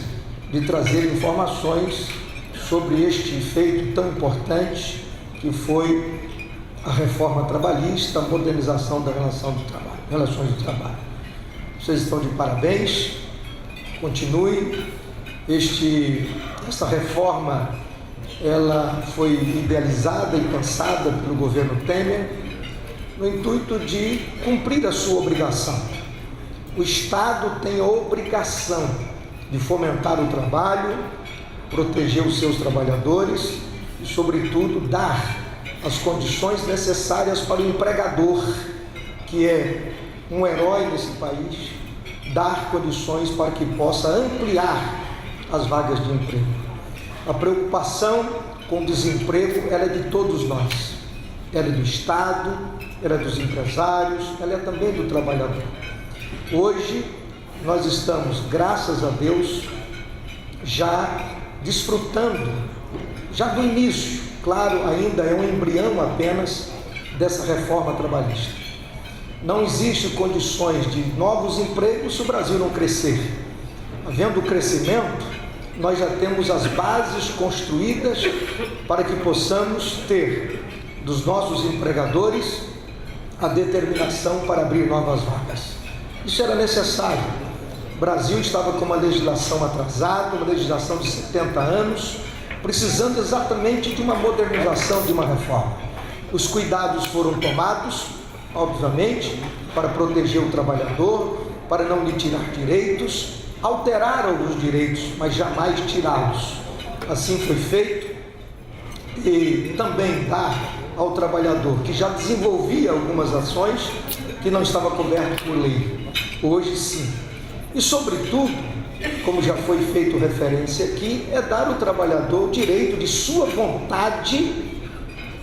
de trazer informações sobre este feito tão importante que foi a reforma trabalhista, a modernização da relações de trabalho. Vocês estão de parabéns, continue. Essa reforma ela foi idealizada e pensada pelo governo Temer no intuito de cumprir a sua obrigação. O Estado tem a obrigação de fomentar o trabalho, proteger os seus trabalhadores e, sobretudo, dar as condições necessárias para o empregador, que é um herói nesse país, dar condições para que possa ampliar as vagas de emprego. A preocupação com o desemprego ela é de todos nós. Ela é do Estado, ela é dos empresários, ela é também do trabalhador. Hoje, nós estamos, graças a Deus, já desfrutando, já do início, claro, ainda é um embrião apenas dessa reforma trabalhista. Não existem condições de novos empregos se o Brasil não crescer. Havendo crescimento, nós já temos as bases construídas para que possamos ter dos nossos empregadores a determinação para abrir novas vagas. Isso era necessário. O Brasil estava com uma legislação atrasada, uma legislação de 70 anos, precisando exatamente de uma modernização, de uma reforma. Os cuidados foram tomados, obviamente, para proteger o trabalhador, para não lhe tirar direitos, alterar alguns direitos, mas jamais tirá-los. Assim foi feito, e também dar ao trabalhador que já desenvolvia algumas ações que não estava coberto por lei. Hoje sim. E sobretudo, como já foi feito referência aqui, é dar ao trabalhador o direito de sua vontade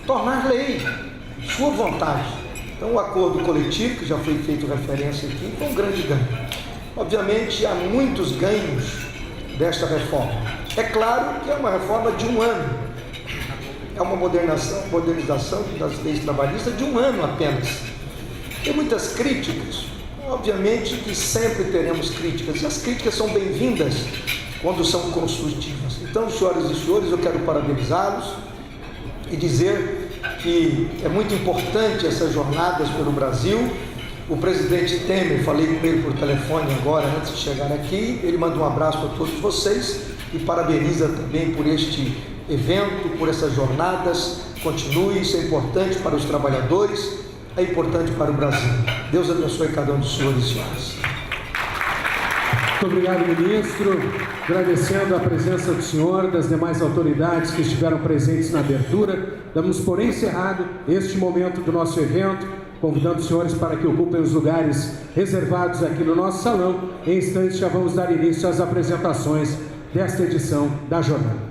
tornar lei, sua vontade. Então o acordo coletivo, que já foi feito referência aqui, foi um grande ganho. Obviamente há muitos ganhos desta reforma. É claro que é uma reforma de um ano, é uma modernização das leis trabalhistas de um ano apenas. Tem muitas críticas, obviamente que sempre teremos críticas, e as críticas são bem-vindas quando são construtivas. Então, senhoras e senhores, eu quero parabenizá-los e dizer que é muito importante essas jornadas pelo Brasil. O presidente Temer, falei com ele por telefone agora, antes de chegar aqui, ele manda um abraço a todos vocês e parabeniza também por este evento, por essas jornadas. Continue, isso é importante para os trabalhadores, é importante para o Brasil. Deus abençoe cada um dos senhores e senhoras. Muito obrigado, ministro. Agradecendo a presença do senhor, das demais autoridades que estiveram presentes na abertura, damos por encerrado este momento do nosso evento, convidando os senhores para que ocupem os lugares reservados aqui no nosso salão. Em instantes já vamos dar início às apresentações desta edição da jornada.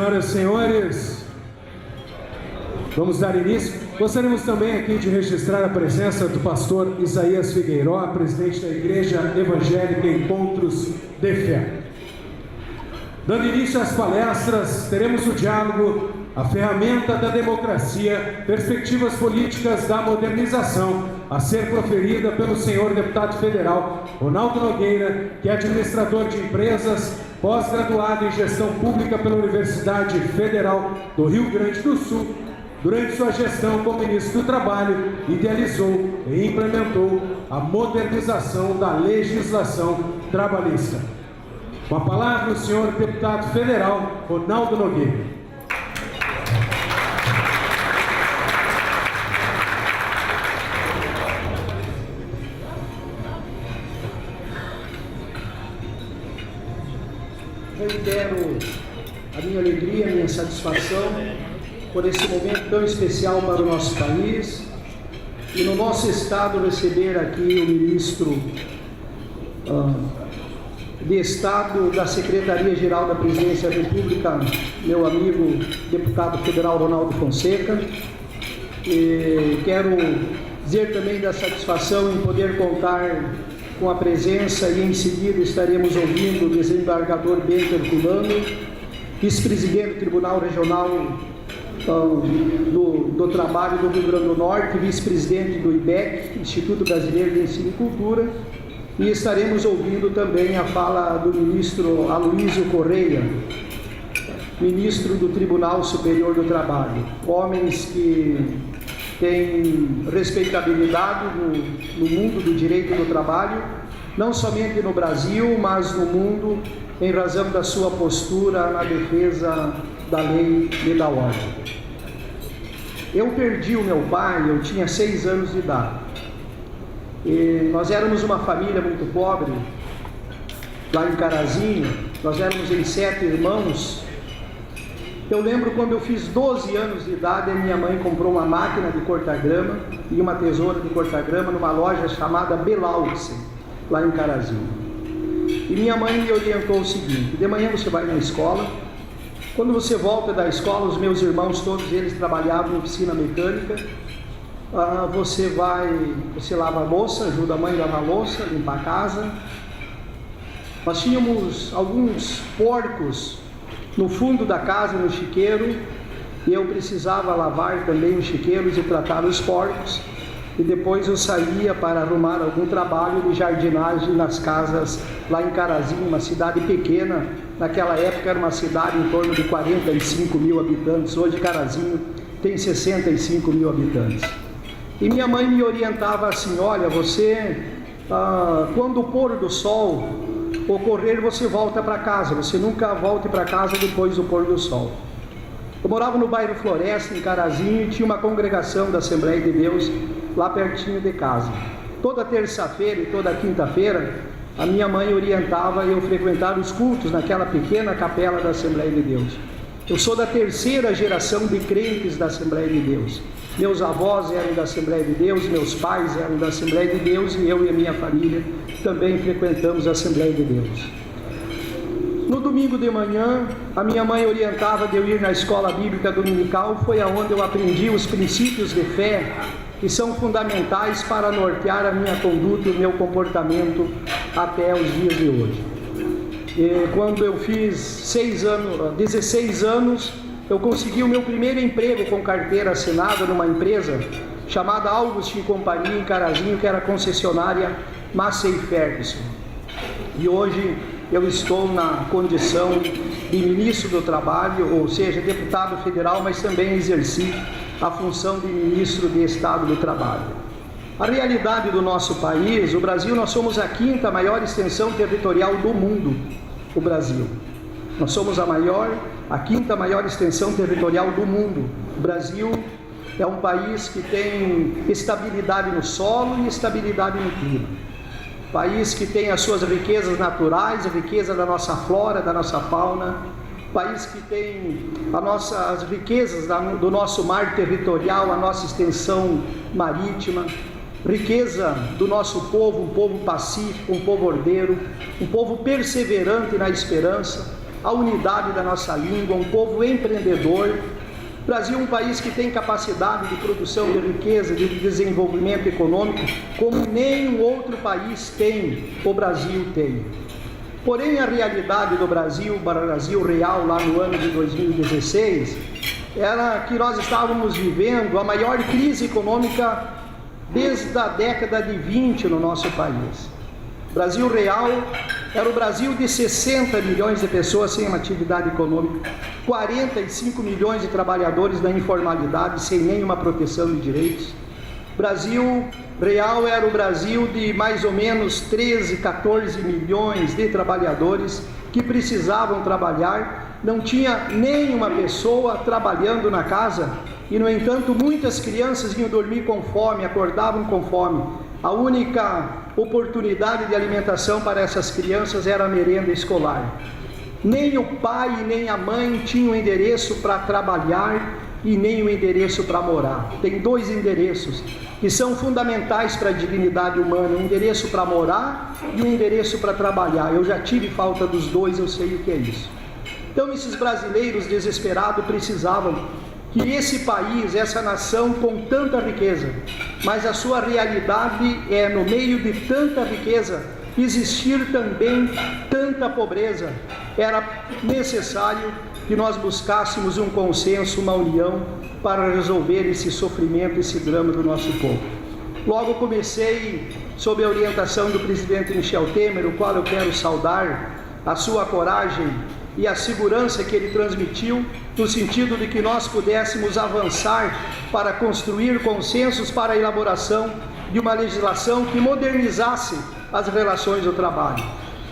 Senhoras e senhores, vamos dar início. Gostaríamos também aqui de registrar a presença do pastor Isaías Figueiró, presidente da Igreja Evangélica Encontros de Fé. Dando início às palestras, teremos o diálogo A Ferramenta da Democracia, Perspectivas Políticas da Modernização, a ser proferida pelo senhor deputado federal Ronaldo Nogueira, que é administrador de empresas, pós-graduado em Gestão Pública pela Universidade Federal do Rio Grande do Sul. Durante sua gestão como ministro do Trabalho, idealizou e implementou a modernização da legislação trabalhista. Com a palavra, o senhor deputado federal Ronaldo Nogueira. Reitero a minha alegria, a minha satisfação por esse momento tão especial para o nosso país e no nosso estado receber aqui o ministro de Estado da Secretaria-Geral da Presidência da República, meu amigo deputado federal Ronaldo Fonseca. E quero dizer também da satisfação em poder contar com a presença, e em seguida estaremos ouvindo o desembargador Bento Herculano, vice-presidente do Tribunal Regional do Trabalho do Rio Grande do Norte, vice-presidente do IBEC, Instituto Brasileiro de Ensino e Cultura, e estaremos ouvindo também a fala do ministro Aloísio Correia, ministro do Tribunal Superior do Trabalho. Homens que têm respeitabilidade no mundo do direito do trabalho, não somente no Brasil, mas no mundo, em razão da sua postura na defesa da lei e da ordem. Eu perdi o meu pai, eu tinha 6 anos de idade. E nós éramos uma família muito pobre, lá em Carazinho, nós éramos em 7 irmãos. Eu lembro quando eu fiz 12 anos de idade, a minha mãe comprou uma máquina de cortar grama e uma tesoura de cortar grama numa loja chamada Belauce, lá em Carazinho. E minha mãe me orientou o seguinte: de manhã você vai na escola, quando você volta da escola, os meus irmãos, todos eles trabalhavam em oficina mecânica, você lava a louça, ajuda a mãe a lavar a louça, limpar a casa. Nós tínhamos alguns porcos no fundo da casa, no chiqueiro, e eu precisava lavar também os chiqueiros e tratar os porcos, e depois eu saía para arrumar algum trabalho de jardinagem nas casas lá em Carazinho, uma cidade pequena. Naquela época era uma cidade em torno de 45 mil habitantes, hoje Carazinho tem 65 mil habitantes. E minha mãe me orientava assim: olha, você, quando o pôr do sol ocorrer, você volta para casa, você nunca volte para casa depois do pôr do sol. Eu morava no bairro Floresta, em Carazinho, e tinha uma congregação da Assembleia de Deus lá pertinho de casa. Toda terça-feira e toda quinta-feira, a minha mãe orientava eu frequentar os cultos naquela pequena capela da Assembleia de Deus. Eu sou da 3ª geração de crentes da Assembleia de Deus. Meus avós eram da Assembleia de Deus, meus pais eram da Assembleia de Deus, e eu e a minha família também frequentamos a Assembleia de Deus. No domingo de manhã, a minha mãe orientava de eu ir na escola bíblica dominical. Foi aonde eu aprendi os princípios de fé, que são fundamentais para nortear a minha conduta e o meu comportamento até os dias de hoje. E quando eu fiz 16 anos, eu consegui o meu primeiro emprego com carteira assinada numa empresa chamada August & Companhia, em Carazinho, que era concessionária Massey Ferguson. E hoje eu estou na condição de ministro do Trabalho, ou seja, deputado federal, mas também exerci a função de ministro de Estado do Trabalho. A realidade do nosso país, o Brasil, nós somos a 5ª maior extensão territorial do mundo, o Brasil. Nós somos a 5ª maior extensão territorial do mundo. O Brasil é um país que tem estabilidade no solo e estabilidade no clima. País que tem as suas riquezas naturais, a riqueza da nossa flora, da nossa fauna. País que tem as riquezas do nosso mar territorial, a nossa extensão marítima. Riqueza do nosso povo, um povo pacífico, um povo ordeiro, um povo perseverante na esperança. a unidade da nossa língua, um povo empreendedor. O Brasil é um país que tem capacidade de produção de riqueza, de desenvolvimento econômico, como nenhum outro país tem, o Brasil tem. Porém, a realidade do Brasil, Brasil real, lá no ano de 2016, era que nós estávamos vivendo a maior crise econômica desde a década de 20 no nosso país. Brasil real era o Brasil de 60 milhões de pessoas sem uma atividade econômica, 45 milhões de trabalhadores na informalidade, sem nenhuma proteção de direitos. Brasil real era o Brasil de mais ou menos 13, 14 milhões de trabalhadores que precisavam trabalhar, não tinha nenhuma pessoa trabalhando na casa e, no entanto, muitas crianças iam dormir com fome, acordavam com fome. A única oportunidade de alimentação para essas crianças era a merenda escolar. Nem o pai nem a mãe tinham endereço para trabalhar e nem o endereço para morar. Tem dois endereços que são fundamentais para a dignidade humana, um endereço para morar e um endereço para trabalhar. Eu já tive falta dos dois, eu sei o que é isso. Então esses brasileiros desesperados precisavam que esse país, essa nação com tanta riqueza, mas a sua realidade é, no meio de tanta riqueza, existir também tanta pobreza. Era necessário que nós buscássemos um consenso, uma união para resolver esse sofrimento, esse drama do nosso povo. Logo comecei, sob a orientação do presidente Michel Temer, o qual eu quero saudar a sua coragem e a segurança que ele transmitiu, no sentido de que nós pudéssemos avançar para construir consensos para a elaboração de uma legislação que modernizasse as relações do trabalho.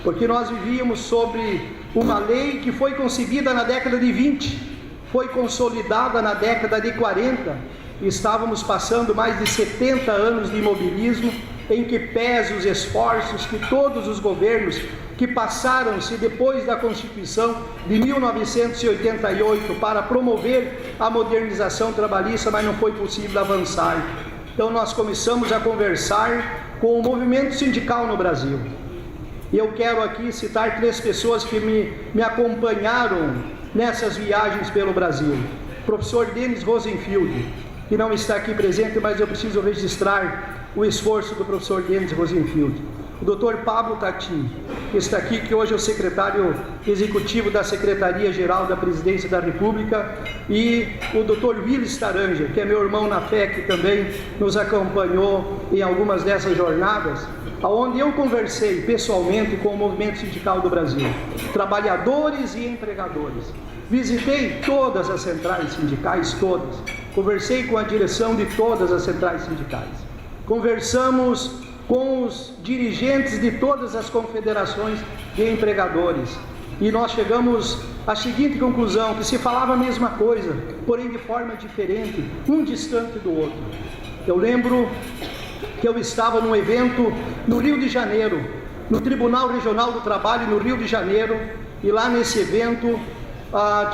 Porque nós vivíamos sobre uma lei que foi concebida na década de 20, foi consolidada na década de 40, e estávamos passando mais de 70 anos de imobilismo, em que pese os esforços que todos os governos que passaram-se depois da Constituição de 1988 para promover a modernização trabalhista, mas não foi possível avançar. Então nós começamos a conversar com o movimento sindical no Brasil. E eu quero aqui citar 3 pessoas que me acompanharam nessas viagens pelo Brasil. O professor Denis Rosenfield, que não está aqui presente, mas eu preciso registrar o esforço do professor Denis Rosenfield. O doutor Pablo Tati, que está aqui, que hoje é o secretário executivo da Secretaria-Geral da Presidência da República, e o doutor Willis Taranja, que é meu irmão na fé, que também nos acompanhou em algumas dessas jornadas, onde eu conversei pessoalmente com o movimento sindical do Brasil, trabalhadores e empregadores. Visitei todas as centrais sindicais, todas. Conversei com a direção de todas as centrais sindicais. Conversamos com os dirigentes de todas as confederações de empregadores. E nós chegamos à seguinte conclusão, que se falava a mesma coisa, porém de forma diferente, um distante do outro. Eu lembro que eu estava num evento no Rio de Janeiro, no Tribunal Regional do Trabalho no Rio de Janeiro, e lá nesse evento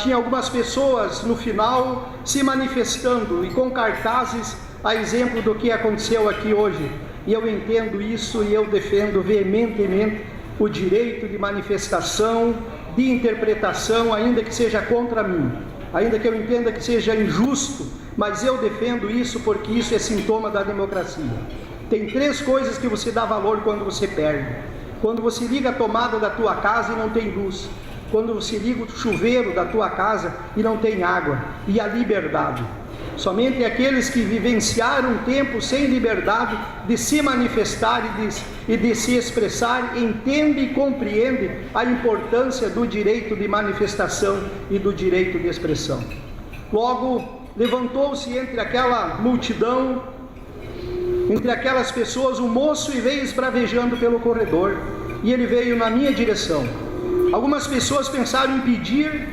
tinha algumas pessoas no final se manifestando e com cartazes a exemplo do que aconteceu aqui hoje. E eu entendo isso e eu defendo veementemente o direito de manifestação, de interpretação, ainda que seja contra mim, ainda que eu entenda que seja injusto, mas eu defendo isso porque isso é sintoma da democracia. Tem 3 coisas que você dá valor quando você perde. Quando você liga a tomada da tua casa e não tem luz. Quando você liga o chuveiro da tua casa e não tem água. E a liberdade. Somente aqueles que vivenciaram um tempo sem liberdade de se manifestar e de se expressar entendem e compreendem a importância do direito de manifestação e do direito de expressão. Logo, levantou-se entre aquela multidão, entre aquelas pessoas, um moço e veio esbravejando pelo corredor. E ele veio na minha direção. Algumas pessoas pensaram em pedir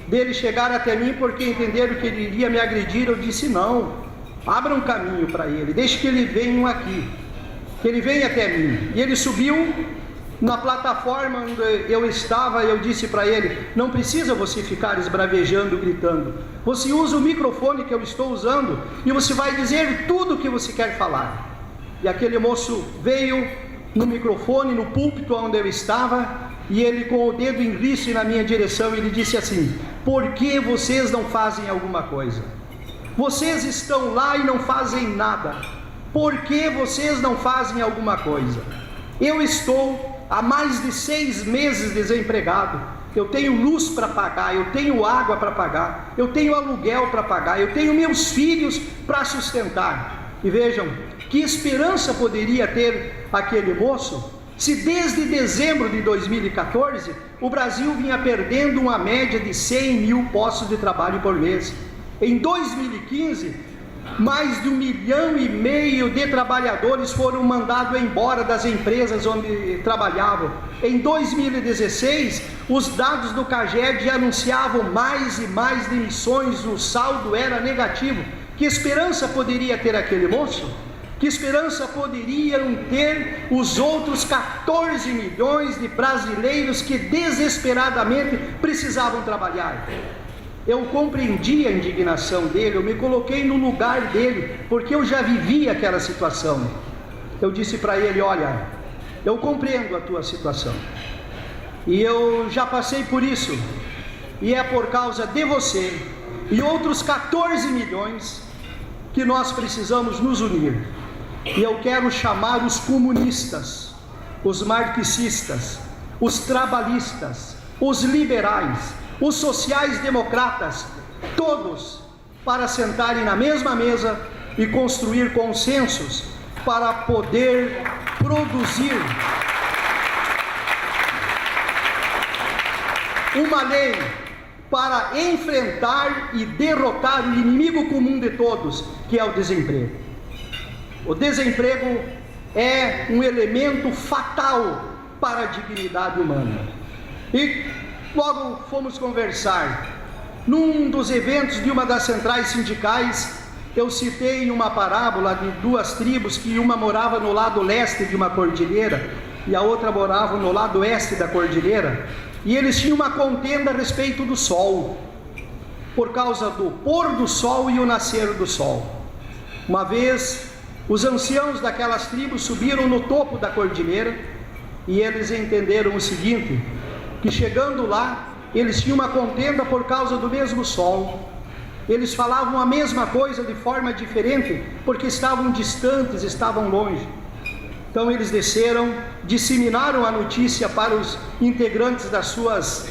dele chegar até mim porque entenderam que ele iria me agredir. Eu disse não, abra um caminho para ele, deixe que ele venha aqui, que ele venha até mim. E ele subiu na plataforma onde eu estava. Eu disse para ele, não precisa você ficar esbravejando, gritando, você usa o microfone que eu estou usando e você vai dizer tudo o que você quer falar. E aquele moço veio no microfone, no púlpito onde eu estava, e ele, com o dedo em risco na minha direção, ele disse assim: por que vocês não fazem alguma coisa? Vocês estão lá e não fazem nada. Por que vocês não fazem alguma coisa? Eu estou há mais de 6 meses desempregado. Eu tenho luz para pagar, eu tenho água para pagar, eu tenho aluguel para pagar, eu tenho meus filhos para sustentar. E vejam, que esperança poderia ter aquele moço se desde dezembro de 2014 o Brasil vinha perdendo uma média de 100 mil postos de trabalho por mês. Em 2015, mais de 1,5 milhão de trabalhadores foram mandados embora das empresas onde trabalhavam. Em 2016, os dados do CAGED anunciavam mais e mais demissões, o saldo era negativo. Que esperança poderia ter aquele moço? Que esperança poderiam ter os outros 14 milhões de brasileiros que desesperadamente precisavam trabalhar? Eu compreendi a indignação dele, eu me coloquei no lugar dele, porque eu já vivi aquela situação. Eu disse para ele: olha, eu compreendo a tua situação, e eu já passei por isso, e é por causa de você e outros 14 milhões que nós precisamos nos unir. E eu quero chamar os comunistas, os marxistas, os trabalhistas, os liberais, os sociais-democratas, todos para sentarem na mesma mesa e construir consensos para poder produzir uma lei para enfrentar e derrotar o inimigo comum de todos, que é o desemprego. O desemprego é um elemento fatal para a dignidade humana. E logo fomos conversar. Num dos eventos de uma das centrais sindicais, eu citei uma parábola de 2 tribos, que uma morava no lado leste de uma cordilheira e a outra morava no lado oeste da cordilheira, e eles tinham uma contenda a respeito do sol, por causa do pôr do sol e o nascer do sol. Uma vez, os anciãos daquelas tribos subiram no topo da cordilheira e eles entenderam o seguinte: que chegando lá, eles tinham uma contenda por causa do mesmo sol. Eles falavam a mesma coisa de forma diferente, porque estavam distantes, estavam longe. Então eles desceram, disseminaram a notícia para os integrantes das suas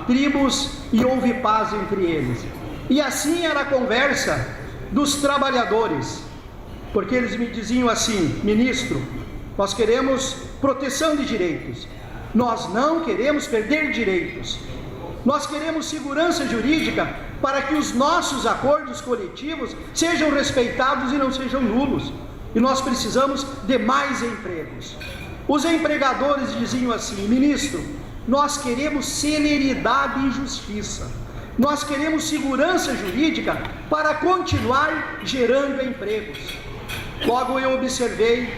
tribos, e houve paz entre eles. E assim era a conversa dos trabalhadores, porque eles me diziam assim: ministro, nós queremos proteção de direitos, nós não queremos perder direitos, nós queremos segurança jurídica para que os nossos acordos coletivos sejam respeitados e não sejam nulos, e nós precisamos de mais empregos. Os empregadores diziam assim: ministro, nós queremos celeridade e justiça, nós queremos segurança jurídica para continuar gerando empregos. Logo eu observei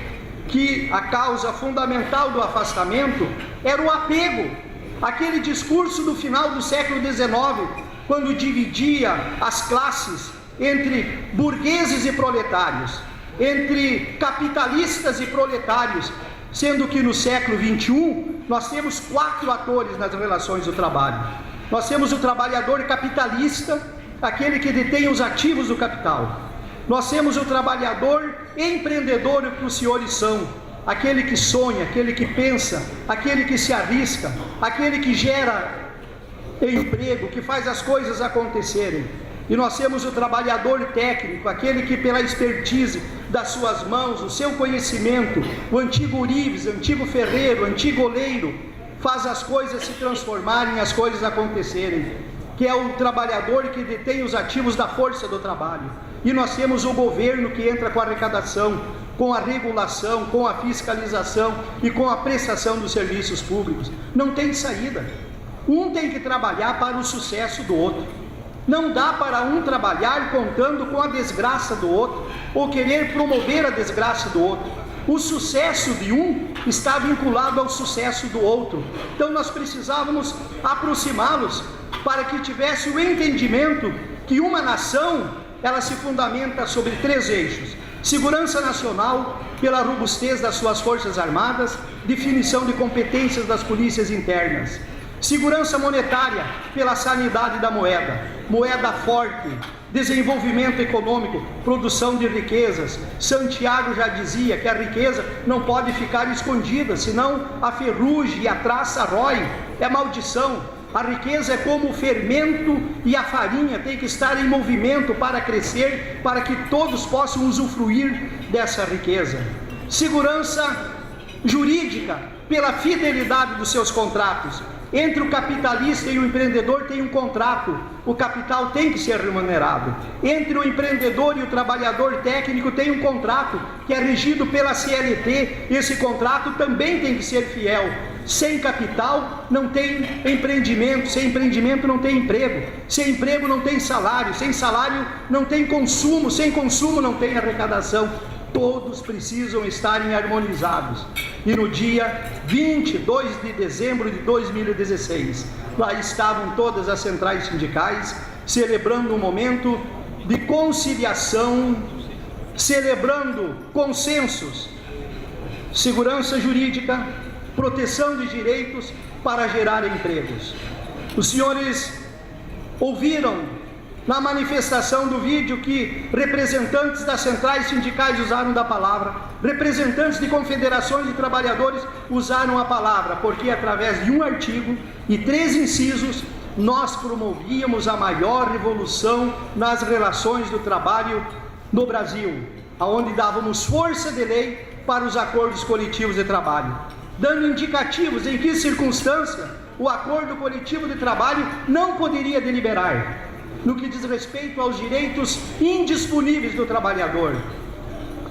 que a causa fundamental do afastamento era o apego, aquele discurso do final do século XIX, quando dividia as classes entre burgueses e proletários, entre capitalistas e proletários, sendo que no século XXI nós temos 4 atores nas relações do trabalho. Nós temos o trabalhador capitalista, aquele que detém os ativos do capital. Nós temos o trabalhador empreendedor, que os senhores são, aquele que sonha, aquele que pensa, aquele que se arrisca, aquele que gera emprego, que faz as coisas acontecerem. E nós temos o trabalhador técnico, aquele que pela expertise das suas mãos, o seu conhecimento, o antigo ourives, o antigo ferreiro, o antigo oleiro, faz as coisas se transformarem, as coisas acontecerem, que é o trabalhador que detém os ativos da força do trabalho. E nós temos o governo que entra com a arrecadação, com a regulação, com a fiscalização e com a prestação dos serviços públicos. Não tem saída. Um tem que trabalhar para o sucesso do outro. Não dá para um trabalhar contando com a desgraça do outro, ou querer promover a desgraça do outro. O sucesso de um está vinculado ao sucesso do outro. Então nós precisávamos aproximá-los para que tivesse o entendimento que uma nação, ela se fundamenta sobre 3 eixos: segurança nacional, pela robustez das suas forças armadas, definição de competências das polícias internas. Segurança monetária, pela sanidade da moeda, moeda forte, desenvolvimento econômico, produção de riquezas. Santiago já dizia que a riqueza não pode ficar escondida, senão a ferrugem e a traça rói, é maldição. A riqueza é como o fermento e a farinha, tem que estar em movimento para crescer, para que todos possam usufruir dessa riqueza. Segurança jurídica, pela fidelidade dos seus contratos. Entre o capitalista e o empreendedor tem um contrato, o capital tem que ser remunerado. Entre o empreendedor e o trabalhador técnico tem um contrato que é regido pela CLT, esse contrato também tem que ser fiel. Sem capital não tem empreendimento, sem empreendimento não tem emprego, sem emprego não tem salário, sem salário não tem consumo, sem consumo não tem arrecadação. Todos precisam estar harmonizados. E no dia 22 de dezembro de 2016, lá estavam todas as centrais sindicais, celebrando um momento de conciliação, celebrando consensos, segurança jurídica, proteção de direitos para gerar empregos. Os senhores ouviram na manifestação do vídeo que representantes das centrais sindicais usaram da palavra, representantes de confederações de trabalhadores usaram a palavra, porque através de um artigo e 3 incisos, nós promovíamos a maior revolução nas relações do trabalho no Brasil, aonde dávamos força de lei para os acordos coletivos de trabalho, dando indicativos em que circunstância o acordo coletivo de trabalho não poderia deliberar, no que diz respeito aos direitos indisponíveis do trabalhador.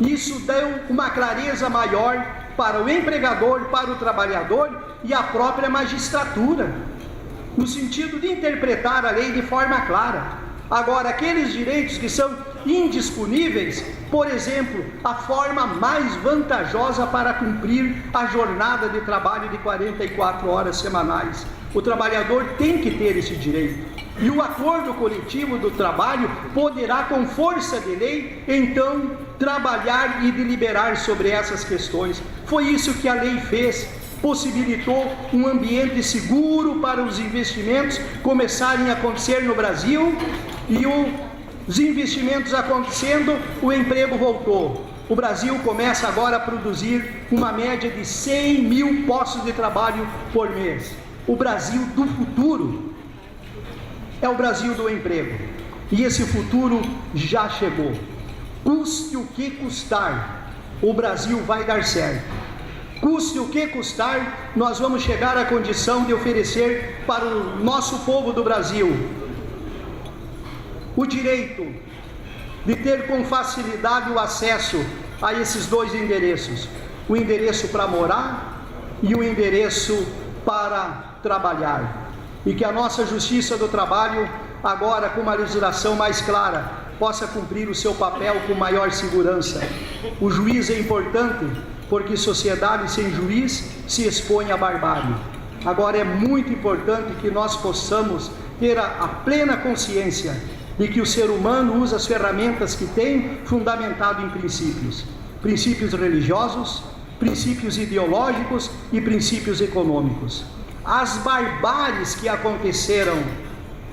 Isso deu uma clareza maior para o empregador, para o trabalhador e a própria magistratura, no sentido de interpretar a lei de forma clara. Agora, aqueles direitos que são indisponíveis, por exemplo, a forma mais vantajosa para cumprir a jornada de trabalho de 44 horas semanais, o trabalhador tem que ter esse direito. E o acordo coletivo do trabalho poderá, com força de lei, então, trabalhar e deliberar sobre essas questões. Foi isso que a lei fez, possibilitou um ambiente seguro para os investimentos começarem a acontecer no Brasil, e os investimentos acontecendo, o emprego voltou. O Brasil começa agora a produzir uma média de 100 mil postos de trabalho por mês. O Brasil do futuro é o Brasil do emprego, e esse futuro já chegou. Custe o que custar, o Brasil vai dar certo. Custe o que custar, nós vamos chegar à condição de oferecer para o nosso povo do Brasil o direito de ter com facilidade o acesso a esses 2 endereços, o endereço para morar e o endereço para trabalhar. E que a nossa Justiça do Trabalho, agora com uma legislação mais clara, possa cumprir o seu papel com maior segurança. O juiz é importante, porque sociedade sem juiz se expõe à barbárie. Agora é muito importante que nós possamos ter a plena consciência de que o ser humano usa as ferramentas que tem, fundamentado em princípios. Princípios religiosos, princípios ideológicos e princípios econômicos. As barbáries que aconteceram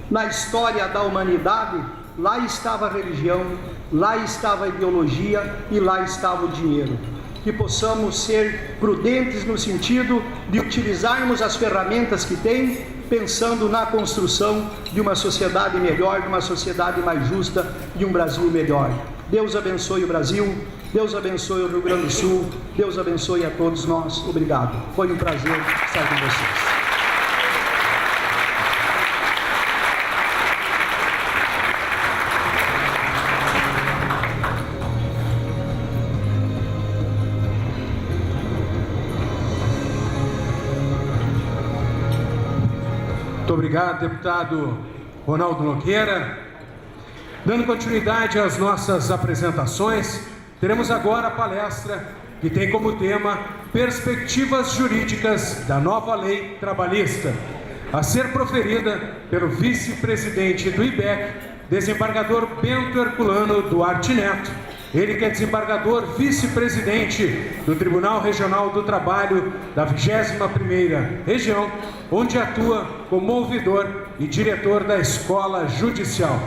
na história da humanidade, lá estava a religião, lá estava a ideologia e lá estava o dinheiro. Que possamos ser prudentes no sentido de utilizarmos as ferramentas que tem, pensando na construção de uma sociedade melhor, de uma sociedade mais justa, de um Brasil melhor. Deus abençoe o Brasil, Deus abençoe o Rio Grande do Sul, Deus abençoe a todos nós. Obrigado. Foi um prazer estar com vocês. Muito obrigado, deputado Ronaldo Nogueira. Dando continuidade às nossas apresentações, teremos agora a palestra que tem como tema Perspectivas Jurídicas da Nova Lei Trabalhista, a ser proferida pelo vice-presidente do IBEC, desembargador Bento Herculano Duarte Neto, Ele que é desembargador vice-presidente do Tribunal Regional do Trabalho da 21ª Região, onde atua como ouvidor e diretor da Escola Judicial.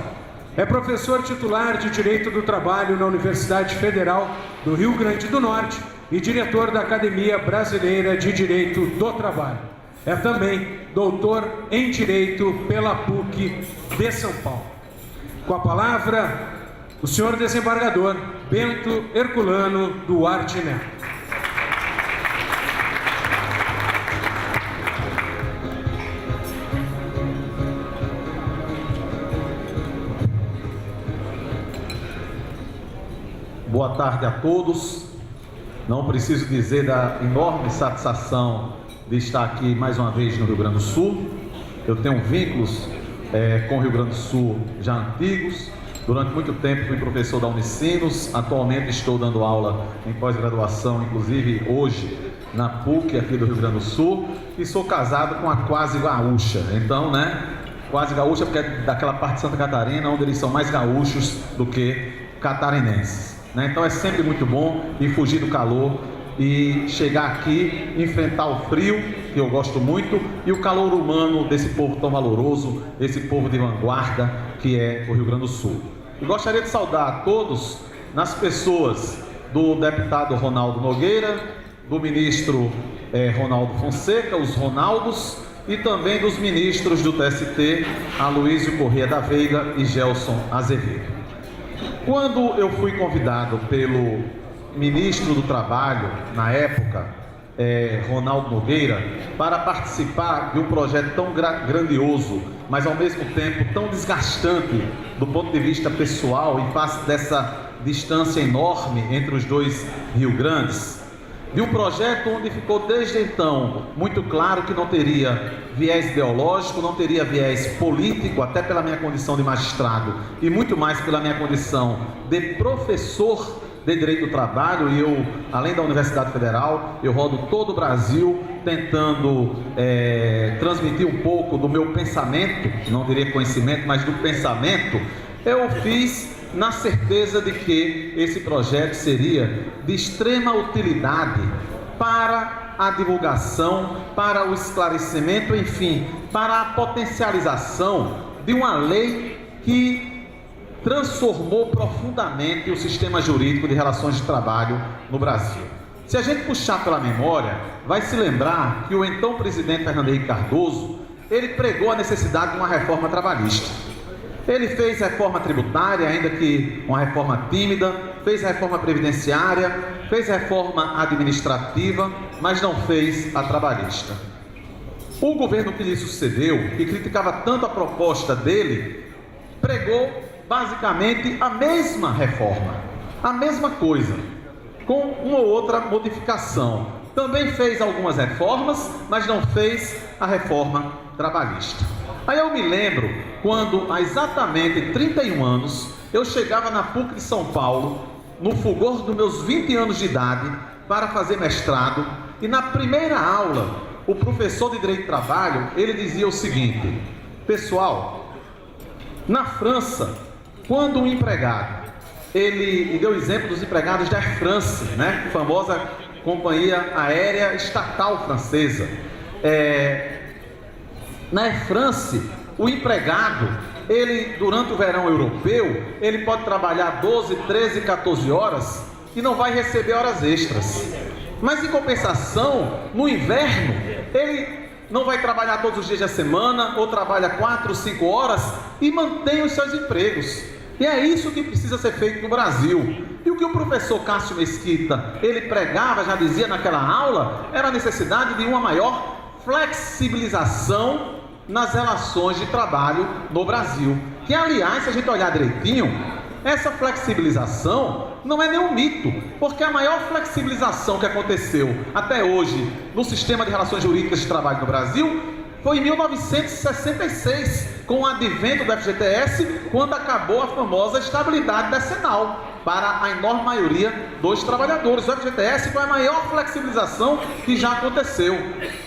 É professor titular de Direito do Trabalho na Universidade Federal do Rio Grande do Norte e diretor da Academia Brasileira de Direito do Trabalho. É também doutor em Direito pela PUC de São Paulo. Com a palavra, o senhor desembargador Bento Herculano Duarte Neto. Boa tarde a todos. Não preciso dizer da enorme satisfação de estar aqui mais uma vez no Rio Grande do Sul. Eu tenho vínculos com o Rio Grande do Sul já antigos. Durante muito tempo fui professor da Unicinos, atualmente estou dando aula em pós-graduação, inclusive hoje na PUC aqui do Rio Grande do Sul, e sou casado com a quase gaúcha. Então, quase gaúcha porque é daquela parte de Santa Catarina, onde eles são mais gaúchos do que catarinenses. Então é sempre muito bom ir fugir do calor e chegar aqui, enfrentar o frio, que eu gosto muito, e o calor humano desse povo tão valoroso, esse povo de vanguarda que é o Rio Grande do Sul. E gostaria de saudar a todos nas pessoas do deputado Ronaldo Nogueira, do ministro Ronaldo Fonseca, os Ronaldos, e também dos ministros do TST, Aloysio Corrêa da Veiga e Gelson Azevedo. Quando eu fui convidado pelo ministro do Trabalho, na época, Ronaldo Nogueira, para participar de um projeto tão grandioso, mas ao mesmo tempo tão desgastante do ponto de vista pessoal, em face dessa distância enorme entre os dois Rio Grandes, de um projeto onde ficou desde então muito claro que não teria viés ideológico, não teria viés político, até pela minha condição de magistrado e muito mais pela minha condição de professor de Direito do Trabalho. E eu, além da Universidade Federal, eu rodo todo o Brasil tentando transmitir um pouco do meu pensamento, não diria conhecimento, mas do pensamento. Eu fiz na certeza de que esse projeto seria de extrema utilidade para a divulgação, para o esclarecimento, enfim, para a potencialização de uma lei que transformou profundamente o sistema jurídico de relações de trabalho no Brasil. Se a gente puxar pela memória, vai se lembrar que o então presidente Fernando Henrique Cardoso, ele pregou a necessidade de uma reforma trabalhista. Ele fez reforma tributária, ainda que uma reforma tímida, fez reforma previdenciária, fez reforma administrativa, mas não fez a trabalhista. O governo que lhe sucedeu, que criticava tanto a proposta dele, pregou basicamente a mesma reforma, a mesma coisa, com uma ou outra modificação. Também fez algumas reformas, mas não fez a reforma trabalhista. Aí eu me lembro quando, há exatamente 31 anos, eu chegava na PUC de São Paulo, no fulgor dos meus 20 anos de idade, para fazer mestrado, e na primeira aula, o professor de Direito do Trabalho, ele dizia o seguinte: pessoal, na França, quando um empregado, ele deu exemplo dos empregados da Air France, famosa companhia aérea estatal francesa. Na Air France, o empregado, ele, durante o verão europeu, ele pode trabalhar 12, 13, 14 horas e não vai receber horas extras. Mas, em compensação, no inverno, ele não vai trabalhar todos os dias da semana, ou trabalha 4, 5 horas e mantém os seus empregos. E é isso que precisa ser feito no Brasil. E o que o professor Cássio Mesquita, ele pregava, já dizia naquela aula, era a necessidade de uma maior flexibilização nas relações de trabalho no Brasil. Que, aliás, se a gente olhar direitinho, essa flexibilização não é nenhum mito, porque a maior flexibilização que aconteceu até hoje no sistema de relações jurídicas de trabalho no Brasil foi em 1966, com o advento do FGTS, quando acabou a famosa estabilidade decenal para a enorme maioria dos trabalhadores. O FGTS foi a maior flexibilização que já aconteceu.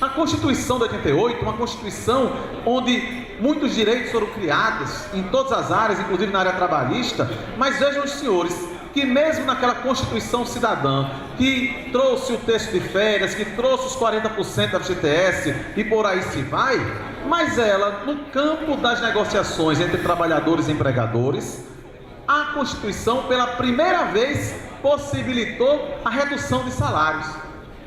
A Constituição de 88, uma Constituição onde muitos direitos foram criados em todas as áreas, inclusive na área trabalhista, mas vejam os senhores, que mesmo naquela Constituição Cidadã, que trouxe o texto de férias, que trouxe os 40% da FGTS e por aí se vai, mas ela, no campo das negociações entre trabalhadores e empregadores, a Constituição, pela primeira vez, possibilitou a redução de salários.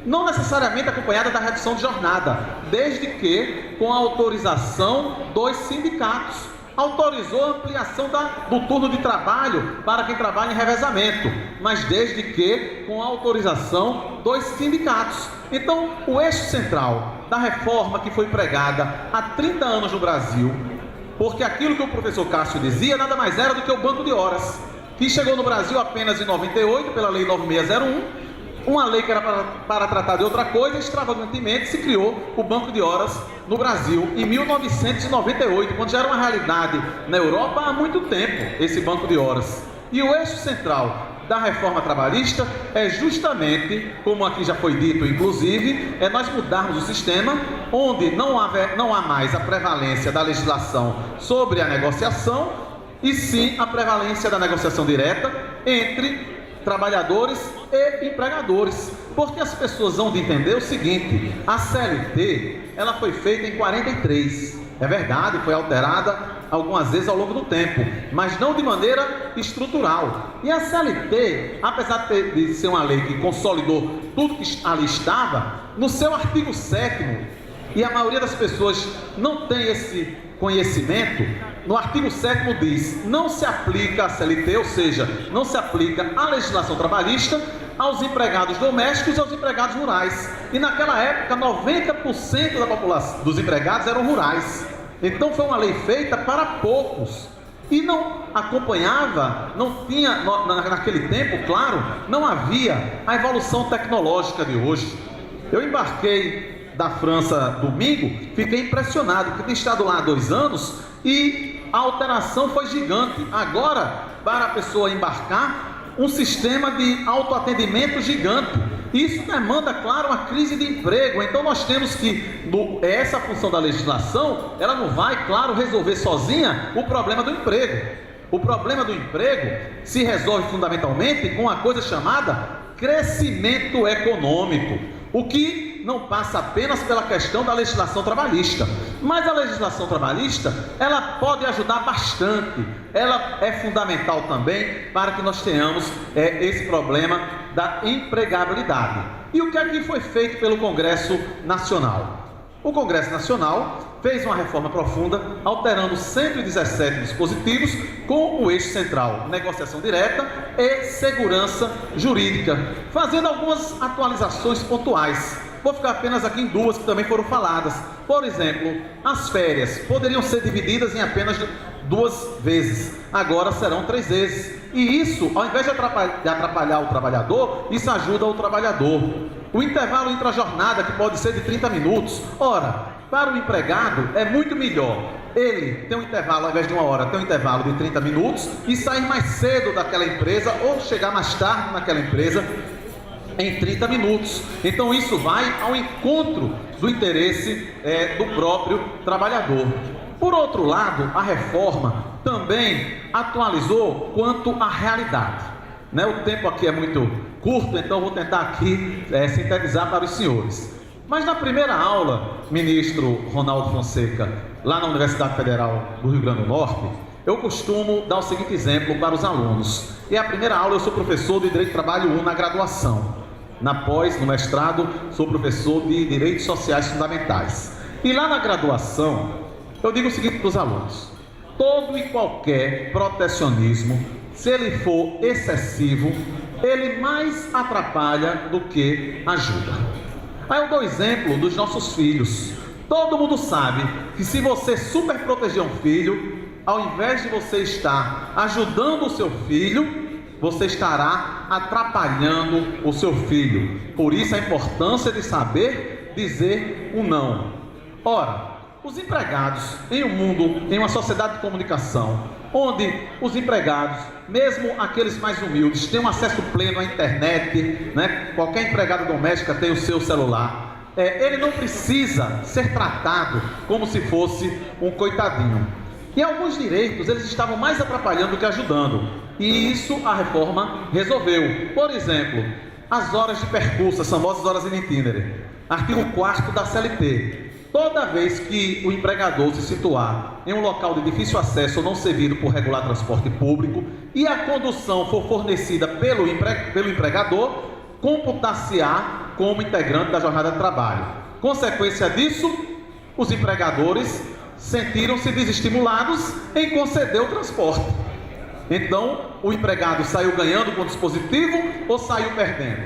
Não necessariamente acompanhada da redução de jornada, desde que com a autorização dos sindicatos. Autorizou a ampliação do turno de trabalho para quem trabalha em revezamento, mas desde que com a autorização dos sindicatos. Então, o eixo central da reforma que foi pregada há 30 anos no Brasil, porque aquilo que o professor Cássio dizia nada mais era do que o banco de horas, que chegou no Brasil apenas em 98, pela Lei 9601, uma lei que era para tratar de outra coisa, extravagantemente se criou o banco de horas no Brasil, em 1998, quando já era uma realidade na Europa há muito tempo, esse banco de horas. E o eixo central da reforma trabalhista é justamente, como aqui já foi dito inclusive, é nós mudarmos o sistema, onde não há mais a prevalência da legislação sobre a negociação, e sim a prevalência da negociação direta entre trabalhadores e empregadores, porque as pessoas vão de entender o seguinte: a CLT, ela foi feita em 43, é verdade, foi alterada algumas vezes ao longo do tempo, mas não de maneira estrutural. E a CLT, apesar de ser uma lei que consolidou tudo que ali estava, no seu artigo 7º, e a maioria das pessoas não tem esse conhecimento, no artigo 7º diz: não se aplica a CLT, ou seja, não se aplica a legislação trabalhista aos empregados domésticos e aos empregados rurais. E naquela época, 90% da população dos empregados eram rurais. Então foi uma lei feita para poucos. E não acompanhava, não tinha, naquele tempo, claro, não havia a evolução tecnológica de hoje. Eu embarquei da França domingo, fiquei impressionado, porque tinha estado lá há 2 anos e a alteração foi gigante. Agora, para a pessoa embarcar, um sistema de autoatendimento gigante. Isso demanda, claro, uma crise de emprego. Então nós temos que, essa função da legislação, ela não vai, claro, resolver sozinha o problema do emprego. O problema do emprego se resolve fundamentalmente com uma coisa chamada crescimento econômico, o que não passa apenas pela questão da legislação trabalhista, mas a legislação trabalhista, ela pode ajudar bastante, ela é fundamental também para que nós tenhamos esse problema da empregabilidade. E o que aqui foi feito pelo Congresso Nacional? O Congresso Nacional fez uma reforma profunda, alterando 117 dispositivos com o eixo central, negociação direta e segurança jurídica, fazendo algumas atualizações pontuais. Vou ficar apenas aqui em 2 que também foram faladas. Por exemplo, as férias poderiam ser divididas em apenas 2 vezes, agora serão 3 vezes. E isso, ao invés de atrapalhar o trabalhador, isso ajuda o trabalhador. O intervalo intra-jornada, que pode ser de 30 minutos. Ora, para o empregado é muito melhor ele ter um intervalo, ao invés de 1 hora, ter um intervalo de 30 minutos e sair mais cedo daquela empresa ou chegar mais tarde naquela empresa em 30 minutos. Então isso vai ao encontro do interesse do próprio trabalhador. Por outro lado, a reforma também atualizou quanto à realidade. O tempo aqui é muito curto, então vou tentar aqui sintetizar para os senhores. Mas na primeira aula, ministro Ronaldo Fonseca, lá na Universidade Federal do Rio Grande do Norte, eu costumo dar o seguinte exemplo para os alunos. E a primeira aula eu sou professor de Direito do Trabalho 1 na graduação. Na pós, no mestrado, sou professor de Direitos Sociais Fundamentais. E lá na graduação, eu digo o seguinte para os alunos: todo e qualquer protecionismo, se ele for excessivo, ele mais atrapalha do que ajuda. Aí eu dou exemplo dos nossos filhos. Todo mundo sabe que se você super proteger um filho, ao invés de você estar ajudando o seu filho, você estará atrapalhando o seu filho. Por isso a importância de saber dizer um não. Ora, os empregados em um mundo, em uma sociedade de comunicação, onde os empregados, mesmo aqueles mais humildes, têm um acesso pleno à internet, qualquer empregada doméstica tem o seu celular, ele não precisa ser tratado como se fosse um coitadinho. E alguns direitos, eles estavam mais atrapalhando do que ajudando. E isso a reforma resolveu. Por exemplo, as horas de percurso, as famosas horas in itinere. Artigo 4º da CLT. Toda vez que o empregador se situar em um local de difícil acesso ou não servido por regular transporte público e a condução for fornecida pelo empregador, computar-se-á como integrante da jornada de trabalho. Consequência disso, os empregadores sentiram-se desestimulados em conceder o transporte. Então, o empregado saiu ganhando com o dispositivo ou saiu perdendo?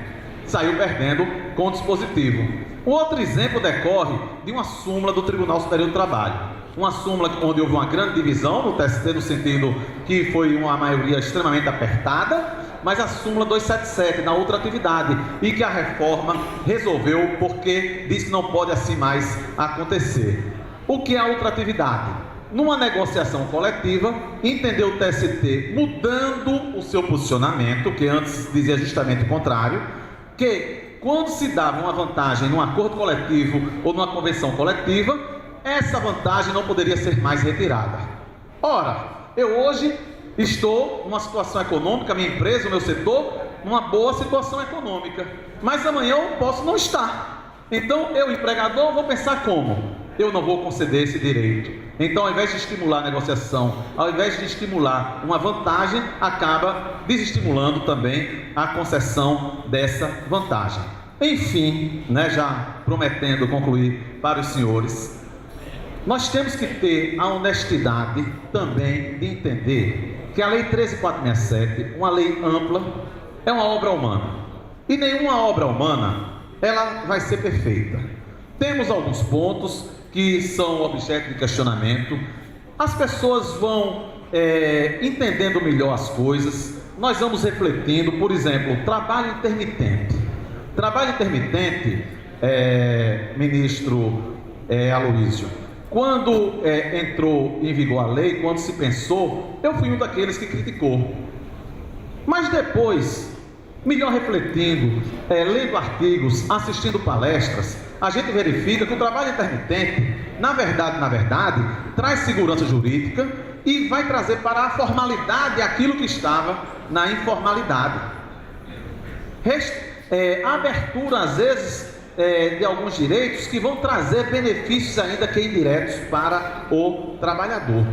Saiu perdendo com o dispositivo. Um outro exemplo decorre de uma súmula do Tribunal Superior do Trabalho. Uma súmula onde houve uma grande divisão no TST, no sentido que foi uma maioria extremamente apertada, mas a súmula 277 na outra atividade, e que a reforma resolveu porque diz que não pode assim mais acontecer. O que é a outra atividade? Numa negociação coletiva, entendeu o TST, mudando o seu posicionamento, que antes dizia justamente o contrário, que quando se dava uma vantagem num acordo coletivo ou numa convenção coletiva, essa vantagem não poderia ser mais retirada. Ora, eu hoje estou numa situação econômica, minha empresa, o meu setor, numa boa situação econômica, mas amanhã eu posso não estar. Então, eu, empregador, vou pensar como? Eu não vou conceder esse direito. Então, ao invés de estimular a negociação, ao invés de estimular uma vantagem, acaba desestimulando também a concessão dessa vantagem. Enfim, já prometendo concluir para os senhores, nós temos que ter a honestidade também de entender que a Lei 13.467, uma lei ampla, é uma obra humana. E nenhuma obra humana, ela vai ser perfeita. Temos alguns pontos que são objeto de questionamento. As pessoas vão entendendo melhor as coisas. Nós vamos refletindo, por exemplo, trabalho intermitente. Trabalho intermitente, ministro Aloísio, quando entrou em vigor a lei, quando se pensou, eu fui um daqueles que criticou. Mas depois, melhor refletindo, lendo artigos, assistindo palestras, a gente verifica que o trabalho intermitente, na verdade, traz segurança jurídica e vai trazer para a formalidade aquilo que estava na informalidade. Abertura, às vezes, de alguns direitos que vão trazer benefícios ainda que indiretos para o trabalhador.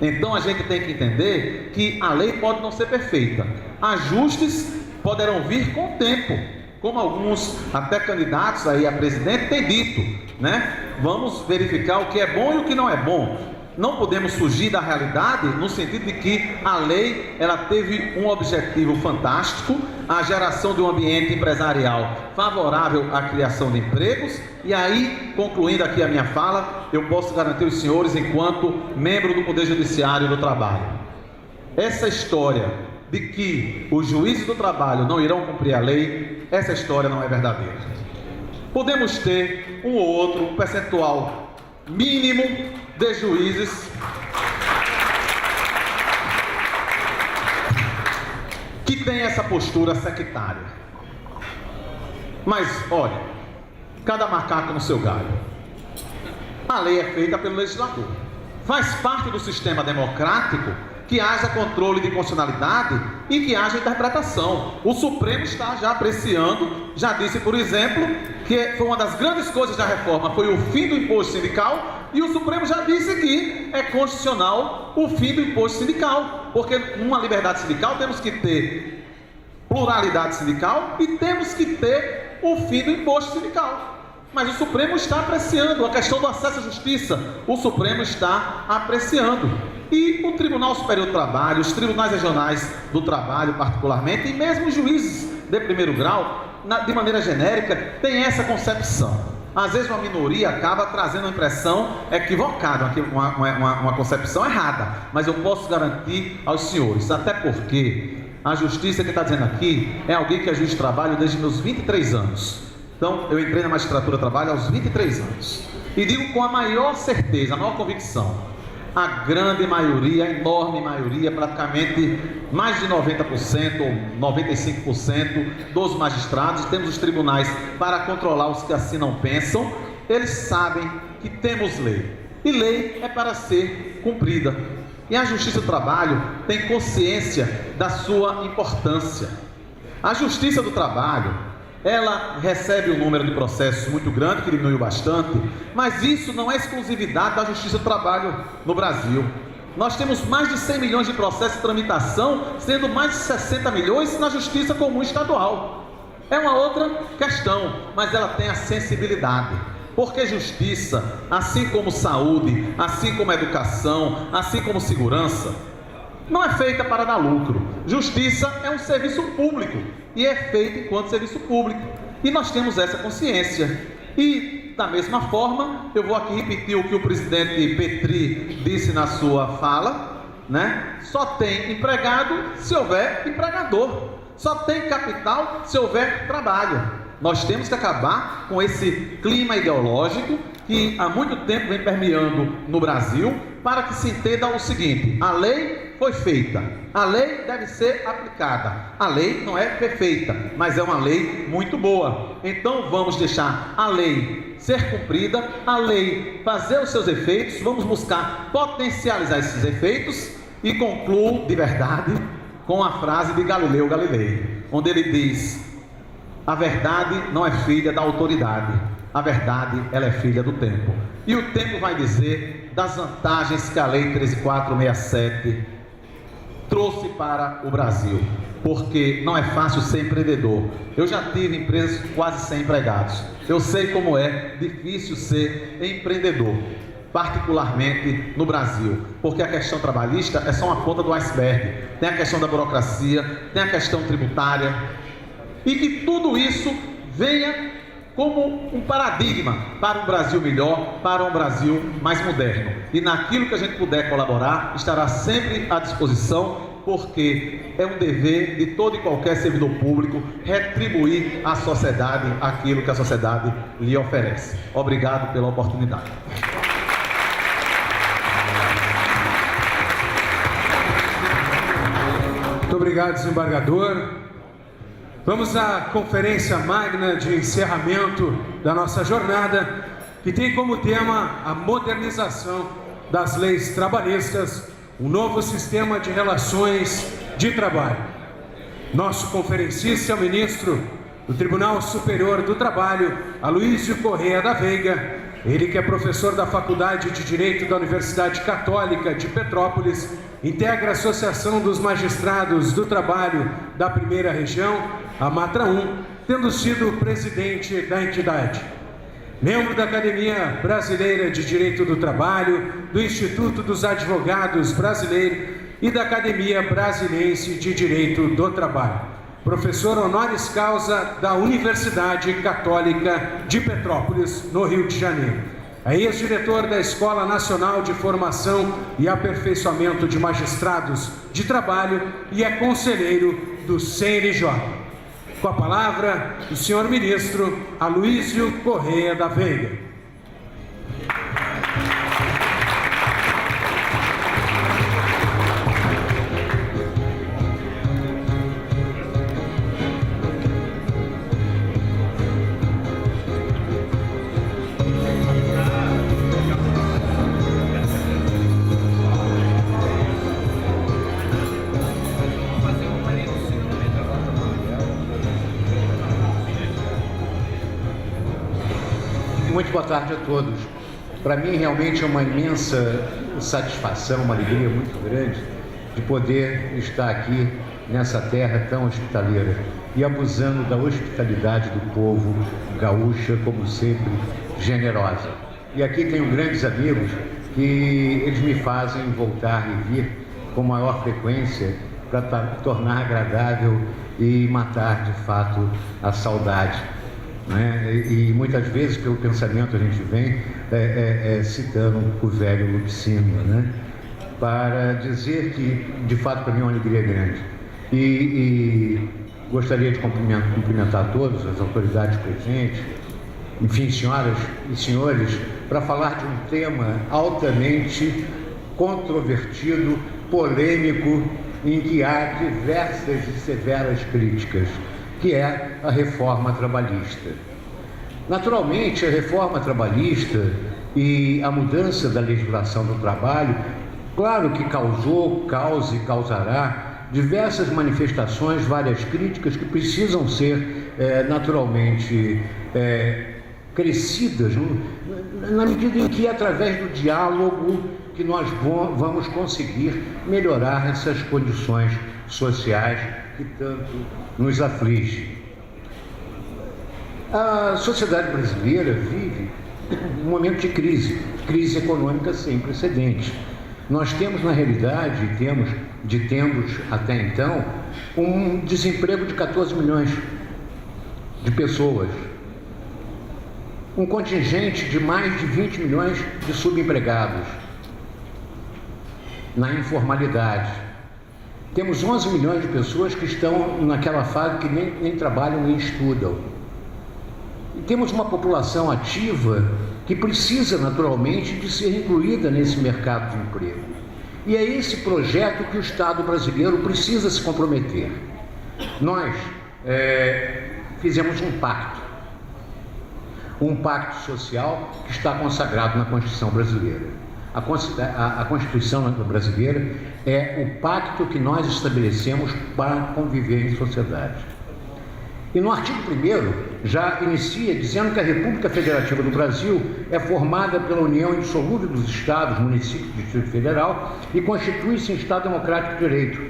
Então a gente tem que entender que a lei pode não ser perfeita. Ajustes poderão vir com o tempo, como alguns até candidatos aí a presidente têm dito, Vamos verificar o que é bom e o que não é bom. Não podemos fugir da realidade no sentido de que a lei, ela teve um objetivo fantástico, a geração de um ambiente empresarial favorável à criação de empregos. E aí, concluindo aqui a minha fala, eu posso garantir aos senhores, enquanto membro do Poder Judiciário do Trabalho, essa história de que os juízes do trabalho não irão cumprir a lei, essa história não é verdadeira. Podemos ter um ou outro percentual mínimo de juízes que tem essa postura sectária. Mas, olha, cada macaco no seu galho. A lei é feita pelo legislador. Faz parte do sistema democrático que haja controle de constitucionalidade e que haja interpretação. O Supremo está já apreciando, já disse, por exemplo, que foi uma das grandes coisas da reforma, foi o fim do imposto sindical, e o Supremo já disse que é constitucional o fim do imposto sindical, porque numa liberdade sindical temos que ter pluralidade sindical e temos que ter o fim do imposto sindical. Mas o Supremo está apreciando a questão do acesso à justiça, o Supremo está apreciando. E o Tribunal Superior do Trabalho, os tribunais regionais do trabalho particularmente, e mesmo os juízes de primeiro grau, de maneira genérica, tem essa concepção. Às vezes uma minoria acaba trazendo uma impressão equivocada, uma concepção errada, mas eu posso garantir aos senhores, até porque a justiça que está dizendo aqui é alguém que é juiz de trabalho desde meus 23 anos. Então, eu entrei na magistratura de trabalho aos 23 anos. E digo com a maior certeza, a maior convicção, a grande maioria, a enorme maioria, praticamente mais de 90% ou 95% dos magistrados, temos os tribunais para controlar os que assim não pensam, eles sabem que temos lei. E lei é para ser cumprida. E a Justiça do Trabalho tem consciência da sua importância. A Justiça do Trabalho, ela recebe um número de processos muito grande, que diminuiu bastante, mas isso não é exclusividade da Justiça do Trabalho no Brasil. Nós temos mais de 100 milhões de processos de tramitação, sendo mais de 60 milhões na Justiça Comum Estadual. É uma outra questão, mas ela tem a sensibilidade. Porque justiça, assim como saúde, assim como educação, assim como segurança, não é feita para dar lucro. Justiça é um serviço público e é feita enquanto serviço público. E nós temos essa consciência. E, da mesma forma, eu vou aqui repetir o que o presidente Petri disse na sua fala, né? Só tem empregado se houver empregador. Só tem capital se houver trabalho. Nós temos que acabar com esse clima ideológico que há muito tempo vem permeando no Brasil, para que se entenda o seguinte: a lei foi feita, a lei deve ser aplicada. A lei não é perfeita, mas é uma lei muito boa. Então vamos deixar a lei ser cumprida, a lei fazer os seus efeitos, vamos buscar potencializar esses efeitos. E concluo de verdade com a frase de Galileu Galilei, onde ele diz: a verdade não é filha da autoridade, a verdade ela é filha do tempo. E o tempo vai dizer das vantagens que a Lei 13.467 trouxe para o Brasil, porque não é fácil ser empreendedor. Eu já tive empresas com quase 100 empregados, eu sei como é difícil ser empreendedor, particularmente no Brasil, porque a questão trabalhista é só uma ponta do iceberg. Tem a questão da burocracia, tem a questão tributária, e que tudo isso venha como um paradigma para um Brasil melhor, para um Brasil mais moderno. E naquilo que a gente puder colaborar, estará sempre à disposição, porque é um dever de todo e qualquer servidor público retribuir à sociedade aquilo que a sociedade lhe oferece. Obrigado pela oportunidade. Muito obrigado, desembargador. Vamos à conferência magna de encerramento da nossa jornada, que tem como tema a modernização das leis trabalhistas, um novo sistema de relações de trabalho. Nosso conferencista é o ministro do Tribunal Superior do Trabalho, Aloísio Corrêa da Veiga, ele que é professor da Faculdade de Direito da Universidade Católica de Petrópolis, integra a Associação dos Magistrados do Trabalho da Primeira Região, a Matra 1, tendo sido presidente da entidade. Membro da Academia Brasileira de Direito do Trabalho, do Instituto dos Advogados Brasileiros e da Academia Brasiliense de Direito do Trabalho. Professor honoris causa da Universidade Católica de Petrópolis, no Rio de Janeiro. É ex-diretor da Escola Nacional de Formação e Aperfeiçoamento de Magistrados de Trabalho e é conselheiro do CNJ. Com a palavra, o senhor ministro Aloísio Corrêa da Veiga. Muito boa tarde a todos. Para mim, realmente é uma imensa satisfação, uma alegria muito grande de poder estar aqui nessa terra tão hospitaleira e abusando da hospitalidade do povo gaúcha, como sempre, generosa. E aqui tenho grandes amigos que eles me fazem voltar e vir com maior frequência para tornar agradável e matar, de fato, a saudade. E muitas vezes pelo pensamento a gente vem citando o velho Lupicínio, para dizer que de fato para mim é uma alegria grande e gostaria de cumprimentar todos, as autoridades presentes, enfim, senhoras e senhores, para falar de um tema altamente controvertido, polêmico, em que há diversas e severas críticas, que é a reforma trabalhista. Naturalmente, a reforma trabalhista e a mudança da legislação do trabalho Claro que causou, causa e causará diversas manifestações, várias críticas que precisam ser naturalmente crescidas, na medida em que, através do diálogo, que nós vamos conseguir melhorar essas condições sociais que tanto nos afligem. A sociedade brasileira vive um momento de crise econômica sem precedentes. Nós temos, na realidade, temos até então, um desemprego de 14 milhões de pessoas, um contingente de mais de 20 milhões de subempregados na informalidade. Temos 11 milhões de pessoas que estão naquela fase que nem trabalham nem estudam. E temos uma população ativa que precisa naturalmente de ser incluída nesse mercado de emprego. E é esse projeto que o Estado brasileiro precisa se comprometer. Nós fizemos um pacto social que está consagrado na Constituição brasileira. A Constituição brasileira é o pacto que nós estabelecemos para conviver em sociedade. E no artigo 1º já inicia dizendo que a República Federativa do Brasil é formada pela união indissolúvel dos Estados, municípios e Distrito Federal e constitui-se em Estado Democrático de Direito.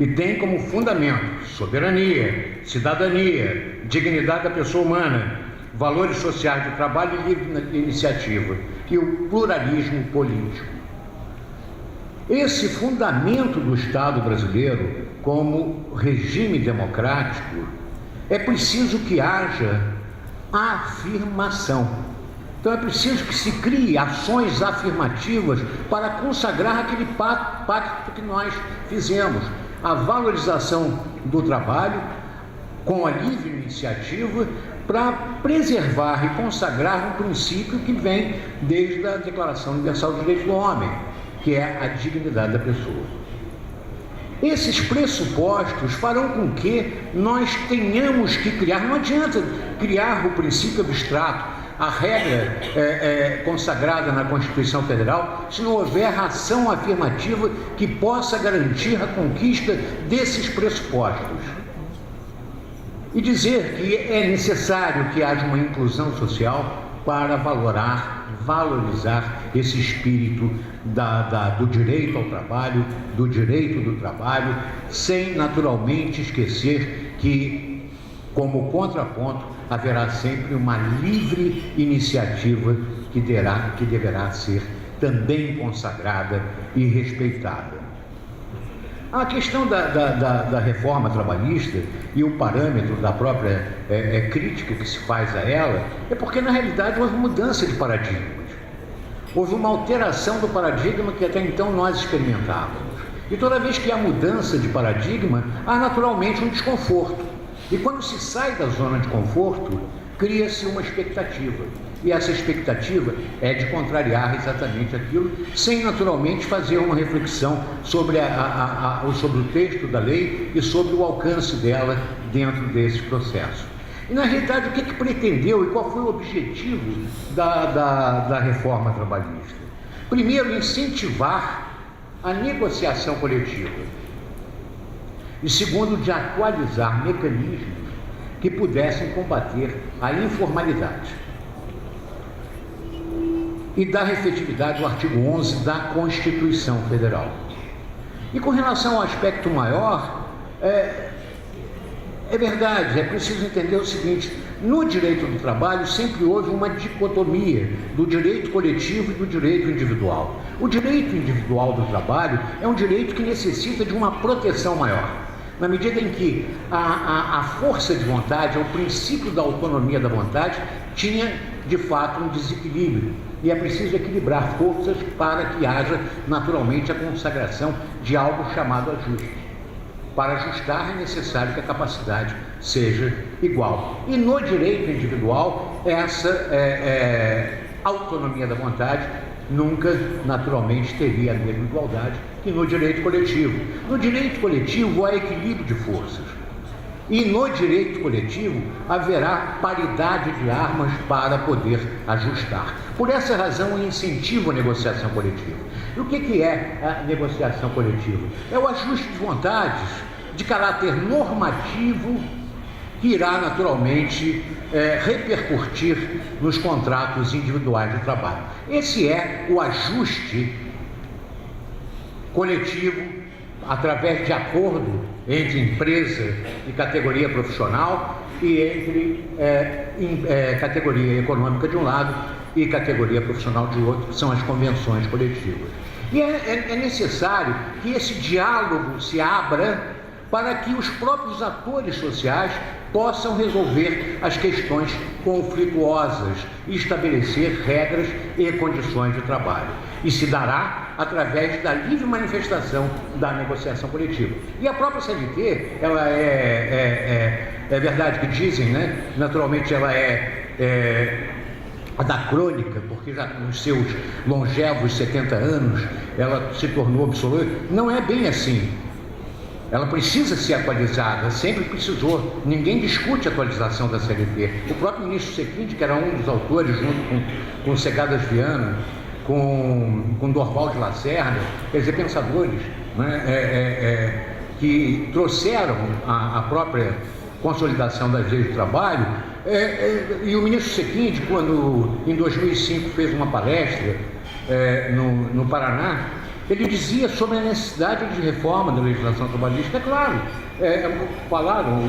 E tem como fundamento soberania, cidadania, dignidade da pessoa humana, valores sociais do trabalho e livre iniciativa e o pluralismo político. Esse fundamento do Estado brasileiro como regime democrático é preciso que haja afirmação. Então é preciso que se crie ações afirmativas para consagrar aquele pacto que nós fizemos, a valorização do trabalho com a livre iniciativa para preservar e consagrar um princípio que vem desde a Declaração Universal dos Direitos do Homem, que é a dignidade da pessoa. Esses pressupostos farão com que nós tenhamos que criar, não adianta criar o princípio abstrato, a regra consagrada na Constituição Federal, se não houver ação afirmativa que possa garantir a conquista desses pressupostos. E dizer que é necessário que haja uma inclusão social para valorizar esse espírito do direito ao trabalho, do direito do trabalho, sem naturalmente esquecer que, como contraponto, haverá sempre uma livre iniciativa que deverá ser também consagrada e respeitada. A questão da reforma trabalhista e o parâmetro da própria crítica que se faz a ela é porque, na realidade, houve mudança de paradigmas. Houve uma alteração do paradigma que até então nós experimentávamos. E toda vez que há mudança de paradigma, há naturalmente um desconforto. E quando se sai da zona de conforto, cria-se uma expectativa. E essa expectativa é de contrariar exatamente aquilo, sem naturalmente fazer uma reflexão sobre o texto da lei e sobre o alcance dela dentro desse processo. E, na realidade, o que pretendeu e qual foi o objetivo da reforma trabalhista? Primeiro, incentivar a negociação coletiva. E segundo, de atualizar mecanismos que pudessem combater a informalidade. E dar efetividade ao artigo 11 da Constituição Federal. E com relação ao aspecto maior, é verdade, é preciso entender o seguinte: no direito do trabalho sempre houve uma dicotomia do direito coletivo e do direito individual. O direito individual do trabalho é um direito que necessita de uma proteção maior, na medida em que a força de vontade, o princípio da autonomia da vontade, tinha de fato um desequilíbrio. E é preciso equilibrar forças para que haja naturalmente a consagração de algo chamado ajuste. Para ajustar é necessário que a capacidade seja igual. E no direito individual, essa autonomia da vontade nunca naturalmente teria a mesma igualdade que no direito coletivo. No direito coletivo há equilíbrio de forças. E no direito coletivo haverá paridade de armas para poder ajustar. Por essa razão, eu incentivo a negociação coletiva. E o que é a negociação coletiva? É o ajuste de vontades de caráter normativo que irá naturalmente repercutir nos contratos individuais de trabalho. Esse é o ajuste coletivo através de acordo entre empresa e categoria profissional e entre categoria econômica de um lado e categoria profissional de outro, que são as convenções coletivas. E é necessário que esse diálogo se abra para que os próprios atores sociais possam resolver as questões conflituosas e estabelecer regras e condições de trabalho. E se dará através da livre manifestação da negociação coletiva. E a própria CLT, ela é verdade que dizem, né? Naturalmente ela é anacrônica, porque já nos seus longevos 70 anos ela se tornou absoluta. Não é bem assim. Ela precisa ser atualizada, sempre precisou. Ninguém discute a atualização da CLT. O próprio ministro Sequinde, que era um dos autores, junto com Segadas Viana, com Dorval de Lacerda, quer dizer, pensadores, né, que trouxeram a própria consolidação das leis do trabalho, e o ministro Sequinde, quando em 2005 fez uma palestra no Paraná, ele dizia sobre a necessidade de reforma da legislação trabalhista. É claro, falaram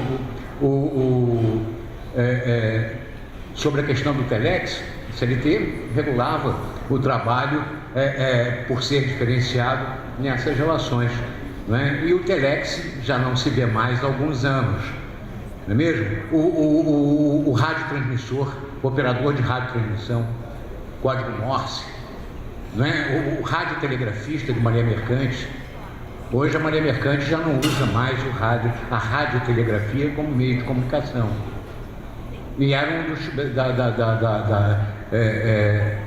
sobre a questão do Telex. O CLT regulava o trabalho por ser diferenciado nessas relações, né? E o Telex já não se vê mais há alguns anos, não é mesmo? O radiotransmissor, o operador de radiotransmissão, código Morse, não é? O radiotelegrafista de Maria Mercante. Hoje a Maria Mercante já não usa mais a radiotelegrafia como meio de comunicação. E era da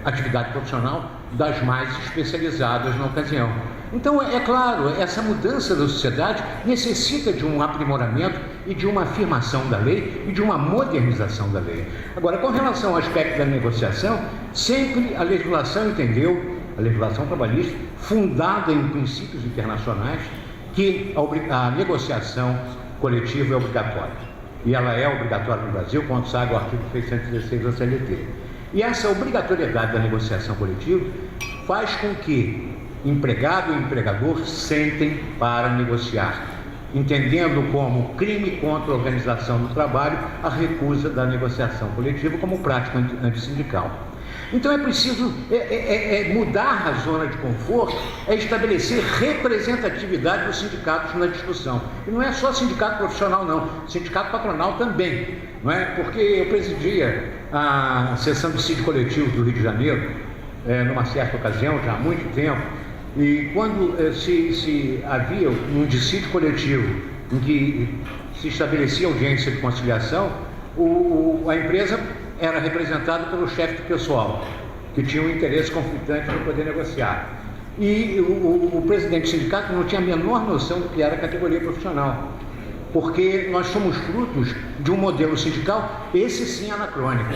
atividade profissional das mais especializadas na ocasião. Então, é claro, essa mudança da sociedade necessita de um aprimoramento e de uma afirmação da lei e de uma modernização da lei. Agora, com relação ao aspecto da negociação, sempre a legislação entendeu, a legislação trabalhista, fundada em princípios internacionais, que a negociação coletiva é obrigatória. E ela é obrigatória no Brasil, consagra o artigo 616 da CLT. E essa obrigatoriedade da negociação coletiva faz com que empregado e empregador sentem para negociar, entendendo como crime contra a organização do trabalho a recusa da negociação coletiva como prática antissindical. Então é preciso mudar a zona de conforto, estabelecer representatividade dos sindicatos na discussão. E não é só sindicato profissional, não, sindicato patronal também, não é? Porque eu presidia a sessão de dissídio coletivo do Rio de Janeiro, numa certa ocasião, já há muito tempo, e quando se havia um dissídio coletivo em que se estabelecia audiência de conciliação, a empresa era representada pelo chefe do pessoal, que tinha um interesse conflitante para poder negociar. E o presidente do sindicato não tinha a menor noção do que era a categoria profissional, porque nós somos frutos de um modelo sindical, esse sim anacrônico,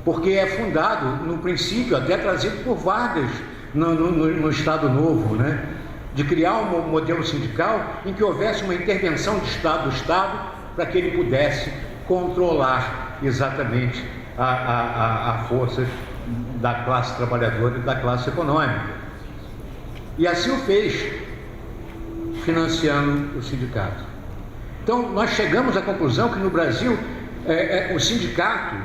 porque é fundado, no princípio, até trazido por Vargas no Estado Novo, né? De criar um modelo sindical em que houvesse uma intervenção do Estado para que ele pudesse controlar exatamente a força da classe trabalhadora e da classe econômica. E assim o fez, financiando o sindicato. Então, nós chegamos à conclusão que no Brasil o sindicato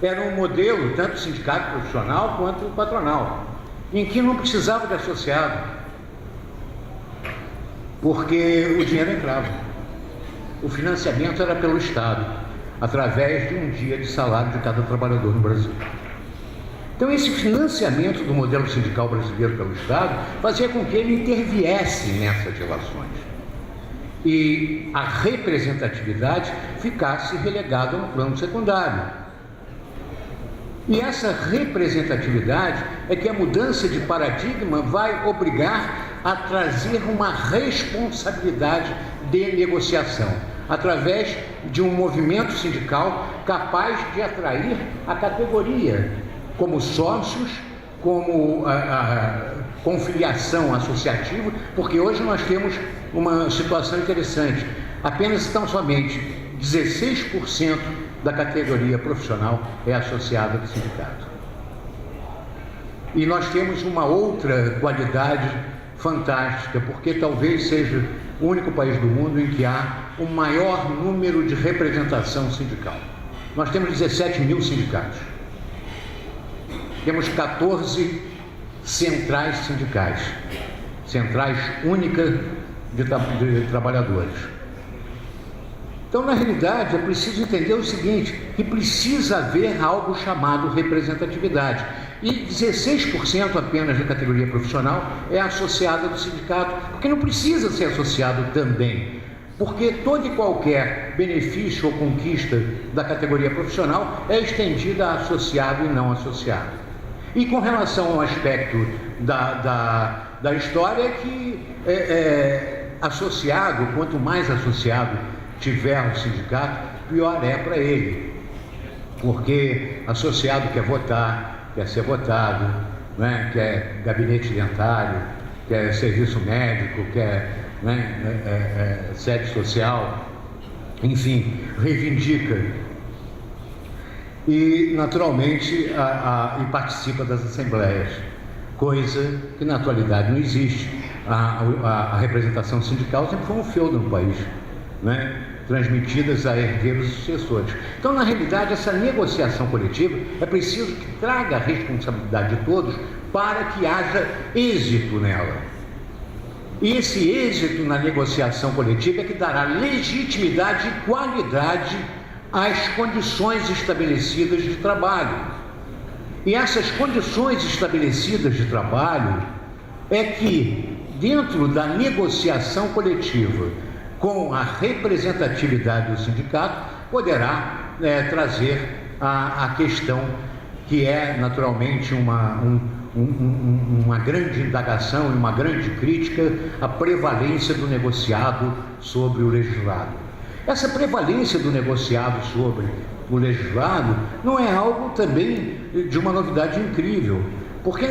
era um modelo, tanto sindicato profissional quanto patronal, em que não precisava de associado, porque o dinheiro entrava. O financiamento era pelo Estado, através de um dia de salário de cada trabalhador no Brasil. Então, esse financiamento do modelo sindical brasileiro pelo Estado fazia com que ele interviesse nessas relações. E a representatividade ficasse relegada no plano secundário. E essa representatividade é que a mudança de paradigma vai obrigar a trazer uma responsabilidade de negociação, através de um movimento sindical capaz de atrair a categoria como sócios, como com filiação associativa, porque hoje nós temos uma situação interessante. Apenas tão somente 16% da categoria profissional é associada do sindicato. E nós temos uma outra qualidade fantástica, porque talvez seja o único país do mundo em que há o maior número de representação sindical. Nós temos 17 mil sindicatos. Temos 14 centrais sindicais, centrais únicas de trabalhadores. Então, na realidade, é preciso entender o seguinte, que precisa haver algo chamado representatividade. E 16% apenas da categoria profissional é associada do sindicato, porque não precisa ser associado também, porque todo e qualquer benefício ou conquista da categoria profissional é estendida a associado e não associado. E com relação ao aspecto da história, é que associado, quanto mais associado tiver um sindicato, pior é para ele, porque associado quer votar, quer ser votado, né? Quer gabinete dentário, quer serviço médico, quer sede social, enfim, reivindica e naturalmente e participa das assembleias, coisa que na atualidade não existe. A representação sindical sempre foi um feudo no país, né? Transmitidas a herdeiros e sucessores. Então, na realidade, essa negociação coletiva é preciso que traga a responsabilidade de todos para que haja êxito nela. E esse êxito na negociação coletiva é que dará legitimidade e qualidade às condições estabelecidas de trabalho. E essas condições estabelecidas de trabalho é que, dentro da negociação coletiva, com a representatividade do sindicato, poderá trazer a questão que é naturalmente uma grande indagação e uma grande crítica à prevalência do negociado sobre o legislado. Essa prevalência do negociado sobre o legislado não é algo também de uma novidade incrível, porque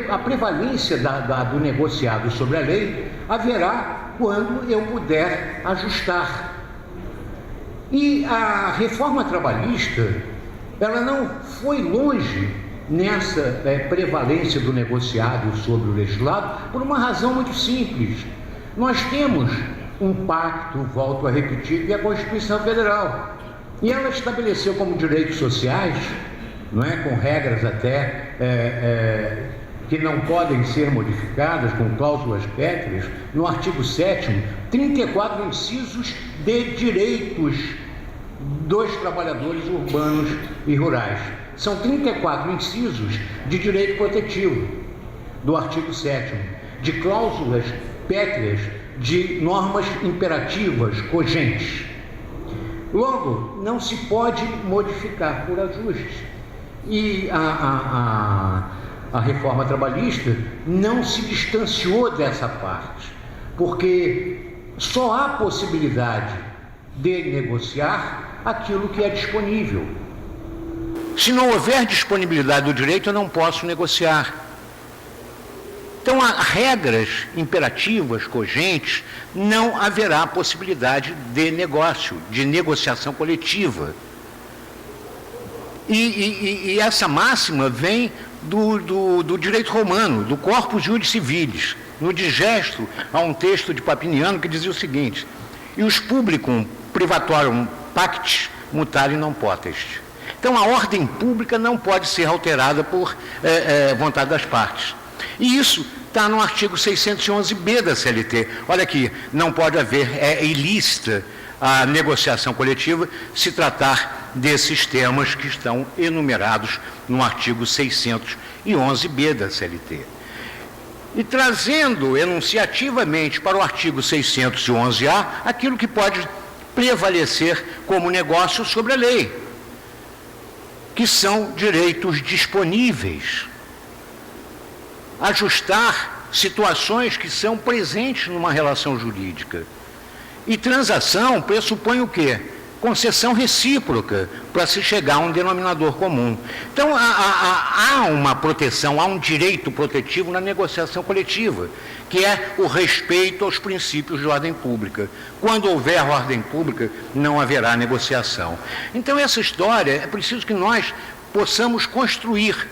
a prevalência do negociado sobre a lei haverá quando eu puder ajustar. E a reforma trabalhista, ela não foi longe nessa prevalência do negociado sobre o legislado por uma razão muito simples. Nós temos um pacto, volto a repetir, que é a Constituição Federal. E ela estabeleceu como direitos sociais, não é, com regras até que não podem ser modificadas, com cláusulas pétreas, no artigo 7º, 34 incisos de direitos dos trabalhadores urbanos e rurais. São 34 incisos de direito protetivo do artigo 7º, de cláusulas pétreas, de normas imperativas, cogentes. Logo, não se pode modificar por ajuste. E a reforma trabalhista não se distanciou dessa parte, porque só há possibilidade de negociar aquilo que é disponível. Se não houver disponibilidade do direito, eu não posso negociar. Então, há regras imperativas, cogentes, não haverá possibilidade de negócio, de negociação coletiva. E essa máxima vem do direito romano, do Corpus Juris Civilis. No digesto, há um texto de Papiniano que dizia o seguinte: ius publicum privatorium pactis mutare non potest. Então, a ordem pública não pode ser alterada por vontade das partes. E isso está no artigo 611b da CLT. Olha aqui, não pode haver, é ilícita a negociação coletiva se tratar desses temas que estão enumerados no artigo 611b da CLT. E trazendo enunciativamente para o artigo 611A aquilo que pode prevalecer como negócio sobre a lei, que são direitos disponíveis. Ajustar situações que são presentes numa relação jurídica. E transação pressupõe o quê? Concessão recíproca para se chegar a um denominador comum. Então, há uma proteção, há um direito protetivo na negociação coletiva, que é o respeito aos princípios de ordem pública. Quando houver ordem pública, não haverá negociação. Então, essa história, é preciso que nós possamos construir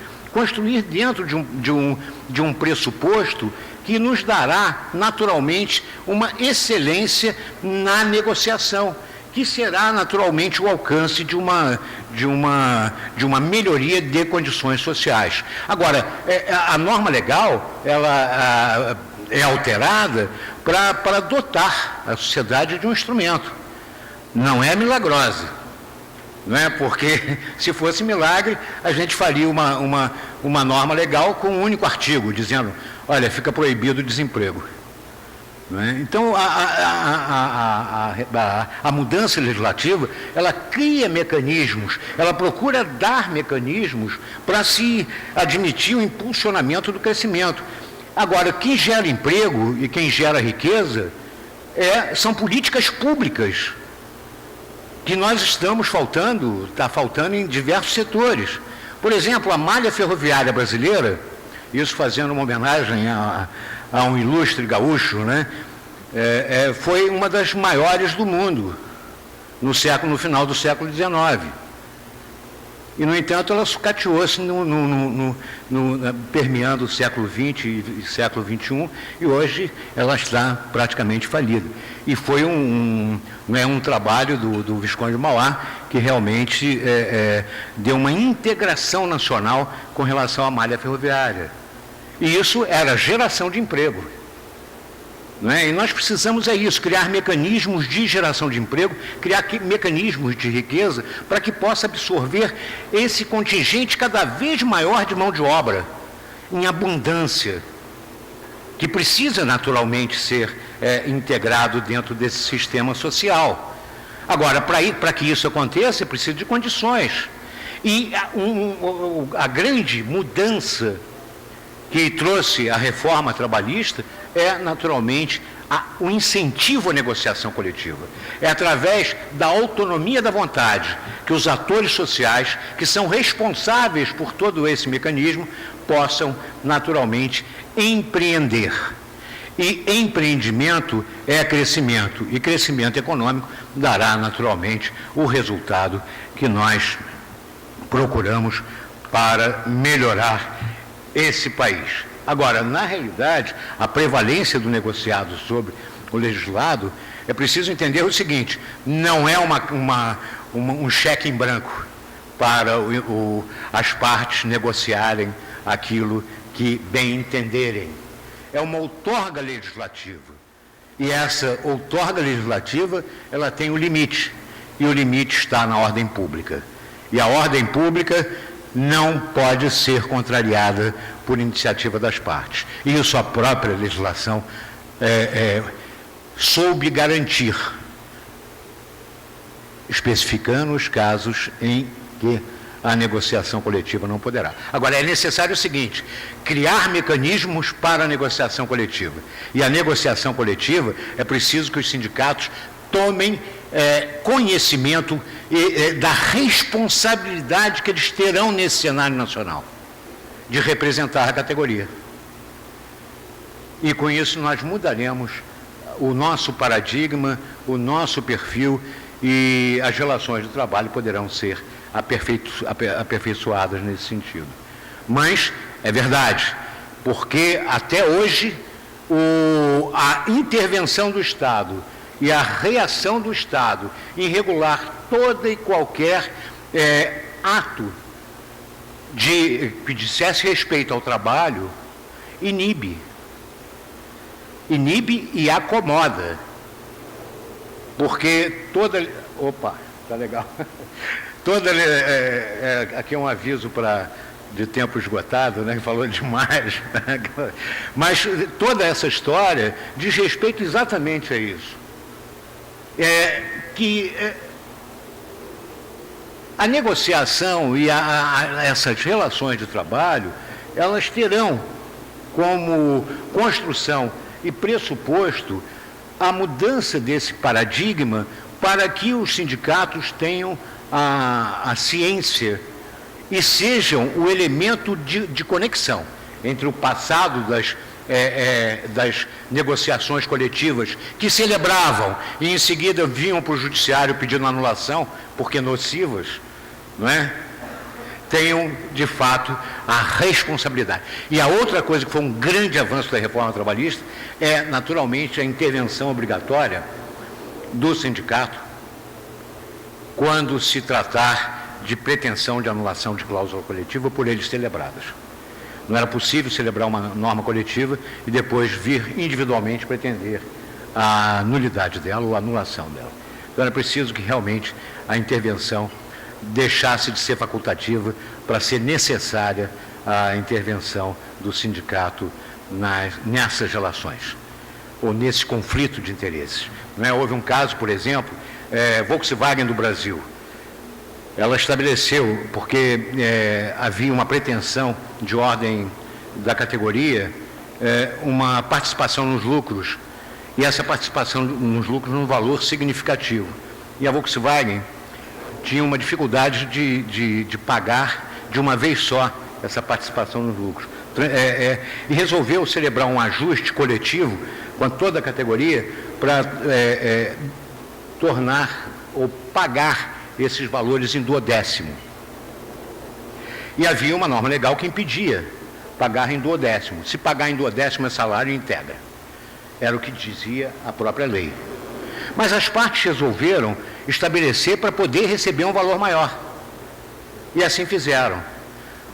dentro de um pressuposto que nos dará, naturalmente, uma excelência na negociação, que será naturalmente o alcance de uma melhoria de condições sociais. Agora, a norma legal, ela é alterada para dotar a sociedade de um instrumento. Não é milagrosa, não é? Porque se fosse milagre, a gente faria uma norma legal com um único artigo, dizendo, olha, fica proibido o desemprego. Então, a mudança legislativa, ela cria mecanismos, ela procura dar mecanismos para se admitir o impulsionamento do crescimento. Agora, quem gera emprego e quem gera riqueza são políticas públicas, que nós está faltando em diversos setores. Por exemplo, a malha ferroviária brasileira, isso fazendo uma homenagem a um ilustre gaúcho, né? Foi uma das maiores do mundo no final do século XIX. E, no entanto, ela sucateou-se permeando o século XX e século XXI, e hoje ela está praticamente falida. E foi um trabalho do Visconde de Mauá que realmente deu uma integração nacional com relação à malha ferroviária. E isso era geração de emprego. E nós precisamos criar mecanismos de geração de emprego, criar mecanismos de riqueza para que possa absorver esse contingente cada vez maior de mão de obra, em abundância, que precisa naturalmente ser integrado dentro desse sistema social. Agora, para que isso aconteça, precisa de condições. E a grande mudança que trouxe a reforma trabalhista é, naturalmente, o incentivo à negociação coletiva. É através da autonomia da vontade que os atores sociais, que são responsáveis por todo esse mecanismo, possam, naturalmente, empreender. E empreendimento é crescimento, e crescimento econômico dará, naturalmente, o resultado que nós procuramos para melhorar esse país. Agora, na realidade, a prevalência do negociado sobre o legislado, é preciso entender o seguinte: não é um cheque em branco para as partes negociarem aquilo que bem entenderem. É uma outorga legislativa. E essa outorga legislativa, ela tem um limite, e o limite está na ordem pública. E a ordem pública não pode ser contrariada por iniciativa das partes. E isso a própria legislação soube garantir, especificando os casos em que a negociação coletiva não poderá. Agora, é necessário o seguinte: criar mecanismos para a negociação coletiva. E a negociação coletiva, é preciso que os sindicatos tomem conhecimento da responsabilidade que eles terão nesse cenário nacional, de representar a categoria. E com isso nós mudaremos o nosso paradigma, o nosso perfil, e as relações de trabalho poderão ser aperfeiçoadas nesse sentido. Mas é verdade, porque até hoje a intervenção do Estado e a reação do Estado em regular toda e qualquer ato que dissesse respeito ao trabalho inibe e acomoda, porque tá legal, aqui é um aviso de tempo esgotado, né, que falou demais, mas toda essa história diz respeito exatamente a isso. A negociação e essas relações de trabalho, elas terão como construção e pressuposto a mudança desse paradigma para que os sindicatos tenham a ciência e sejam o elemento de conexão entre o passado das negociações coletivas que celebravam e em seguida vinham para o judiciário pedindo anulação porque nocivas, não é? Tenham, de fato, a responsabilidade. E a outra coisa que foi um grande avanço da reforma trabalhista é, naturalmente, a intervenção obrigatória do sindicato quando se tratar de pretensão de anulação de cláusula coletiva por eles celebradas. Não era possível celebrar uma norma coletiva e depois vir individualmente pretender a nulidade dela ou a anulação dela. Então era preciso que realmente a intervenção deixasse de ser facultativa para ser necessária a intervenção do sindicato nessas relações, ou nesse conflito de interesses. Não é? Houve um caso, por exemplo, Volkswagen do Brasil. Ela estabeleceu, porque havia uma pretensão de ordem da categoria, uma participação nos lucros, e essa participação nos lucros num valor significativo. E a Volkswagen tinha uma dificuldade de pagar de uma vez só essa participação nos lucros. E resolveu celebrar um ajuste coletivo com toda a categoria para tornar ou pagar esses valores em duodécimo. E havia uma norma legal que impedia pagar em duodécimo. Se pagar em duodécimo é salário íntegra. Era o que dizia a própria lei. Mas as partes resolveram estabelecer para poder receber um valor maior. E assim fizeram.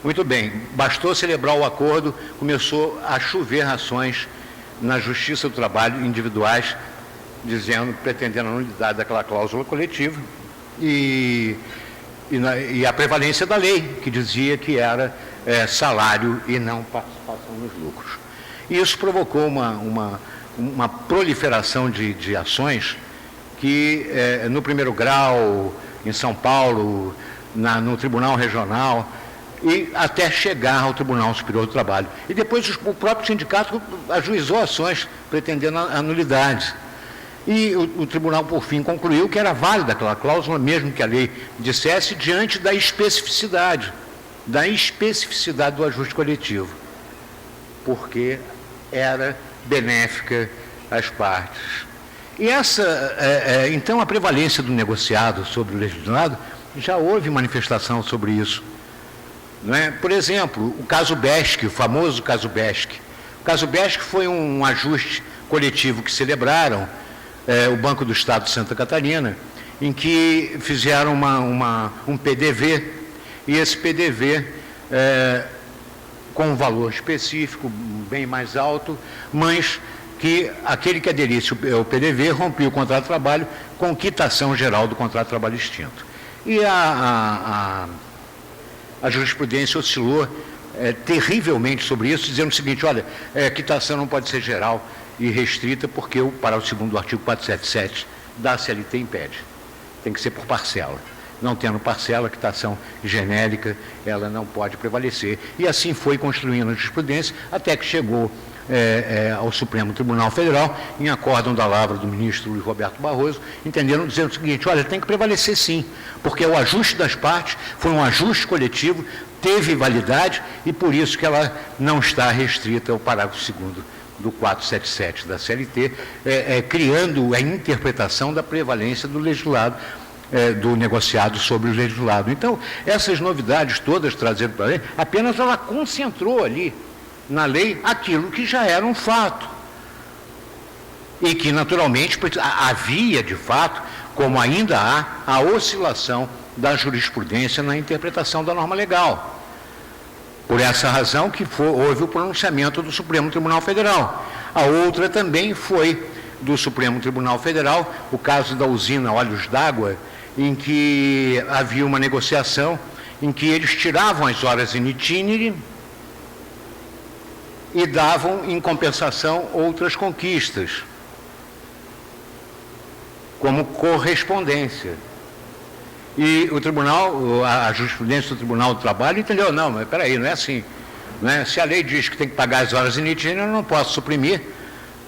Muito bem, bastou celebrar o acordo, começou a chover ações na Justiça do Trabalho individuais, pretendendo a nulidade daquela cláusula coletiva e a prevalência da lei, que dizia que era salário e não participação nos lucros. E isso provocou uma proliferação de ações que, no primeiro grau, em São Paulo, no Tribunal Regional, e até chegar ao Tribunal Superior do Trabalho. E depois o próprio sindicato ajuizou ações pretendendo a nulidade. E o tribunal, por fim, concluiu que era válida aquela cláusula, mesmo que a lei dissesse, diante da especificidade do ajuste coletivo, porque era benéfica às partes. E então, a prevalência do negociado sobre o legislado, já houve manifestação sobre isso. Não é? Por exemplo, o caso BESC, o famoso caso BESC. O caso BESC foi um ajuste coletivo que celebraram o Banco do Estado de Santa Catarina, em que fizeram um PDV, e esse PDV, com um valor específico, bem mais alto, mas que aquele que aderisse ao PDV rompia o contrato de trabalho com quitação geral do contrato de trabalho extinto. E a jurisprudência oscilou terrivelmente sobre isso, dizendo o seguinte: olha, quitação não pode ser geral e restrita, porque o parágrafo 2º do artigo 477 da CLT impede. Tem que ser por parcela. Não tendo parcela, a quitação genérica, ela não pode prevalecer. E assim foi construindo a jurisprudência, até que chegou ao Supremo Tribunal Federal, em acórdão da lavra do ministro Luiz Roberto Barroso, dizendo o seguinte: olha, tem que prevalecer sim, porque o ajuste das partes foi um ajuste coletivo, teve validade, e por isso que ela não está restrita ao parágrafo 2º do 477 da CLT, criando a interpretação da prevalência do legislado, do negociado sobre o legislado. Então, essas novidades todas trazidas para a lei, apenas ela concentrou ali na lei aquilo que já era um fato. E que, naturalmente, havia, de fato, como ainda há, a oscilação da jurisprudência na interpretação da norma legal. Por essa razão que houve o pronunciamento do Supremo Tribunal Federal. A outra também foi do Supremo Tribunal Federal, o caso da usina Olhos d'Água, em que havia uma negociação em que eles tiravam as horas in itinere e davam, em compensação, outras conquistas, como correspondência. E o tribunal, a jurisprudência do Tribunal do Trabalho entendeu: não, mas espera aí, não é assim. né? Se a lei diz que tem que pagar as horas inícias, eu não posso suprimir,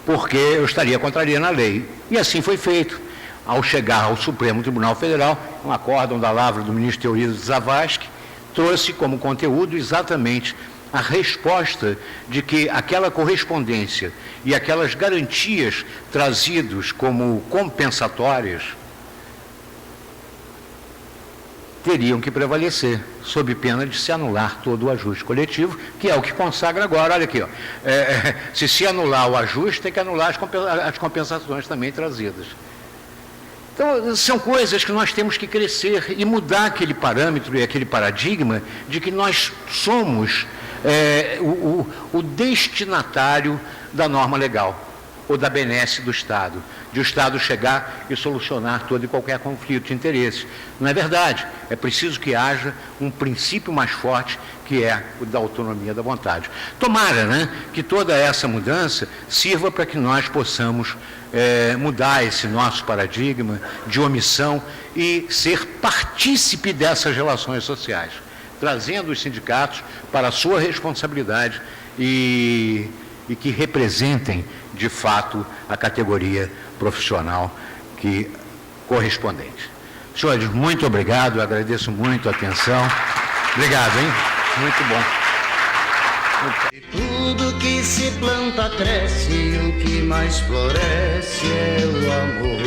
porque eu estaria contrariando a lei. E assim foi feito. Ao chegar ao Supremo Tribunal Federal, um acórdão da lavra do ministro Teorido Zavascki trouxe como conteúdo exatamente a resposta de que aquela correspondência e aquelas garantias trazidas como compensatórias teriam que prevalecer, sob pena de se anular todo o ajuste coletivo, que é o que consagra agora. Olha aqui, ó, se anular o ajuste, tem que anular as compensações também trazidas. Então, são coisas que nós temos que crescer e mudar aquele parâmetro e aquele paradigma de que nós somos o destinatário da norma legal, ou da benesse do Estado, de o Estado chegar e solucionar todo e qualquer conflito de interesse. Não é verdade. É preciso que haja um princípio mais forte, que é o da autonomia da vontade. Tomara, né, que toda essa mudança sirva para que nós possamos mudar esse nosso paradigma de omissão e ser partícipe dessas relações sociais, trazendo os sindicatos para a sua responsabilidade e que representem, de fato, a categoria profissional que correspondente. Senhores, muito obrigado, agradeço muito a atenção. Obrigado, hein? Muito bom. Tudo que se planta cresce, o que mais floresce é o amor.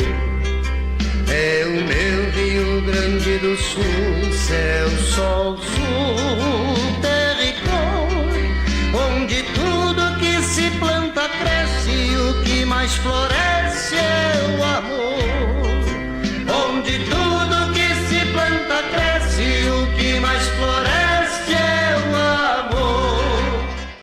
É o meu Rio Grande do Sul, céu, sol, sul, território, onde tudo que se planta cresce, o que mais floresce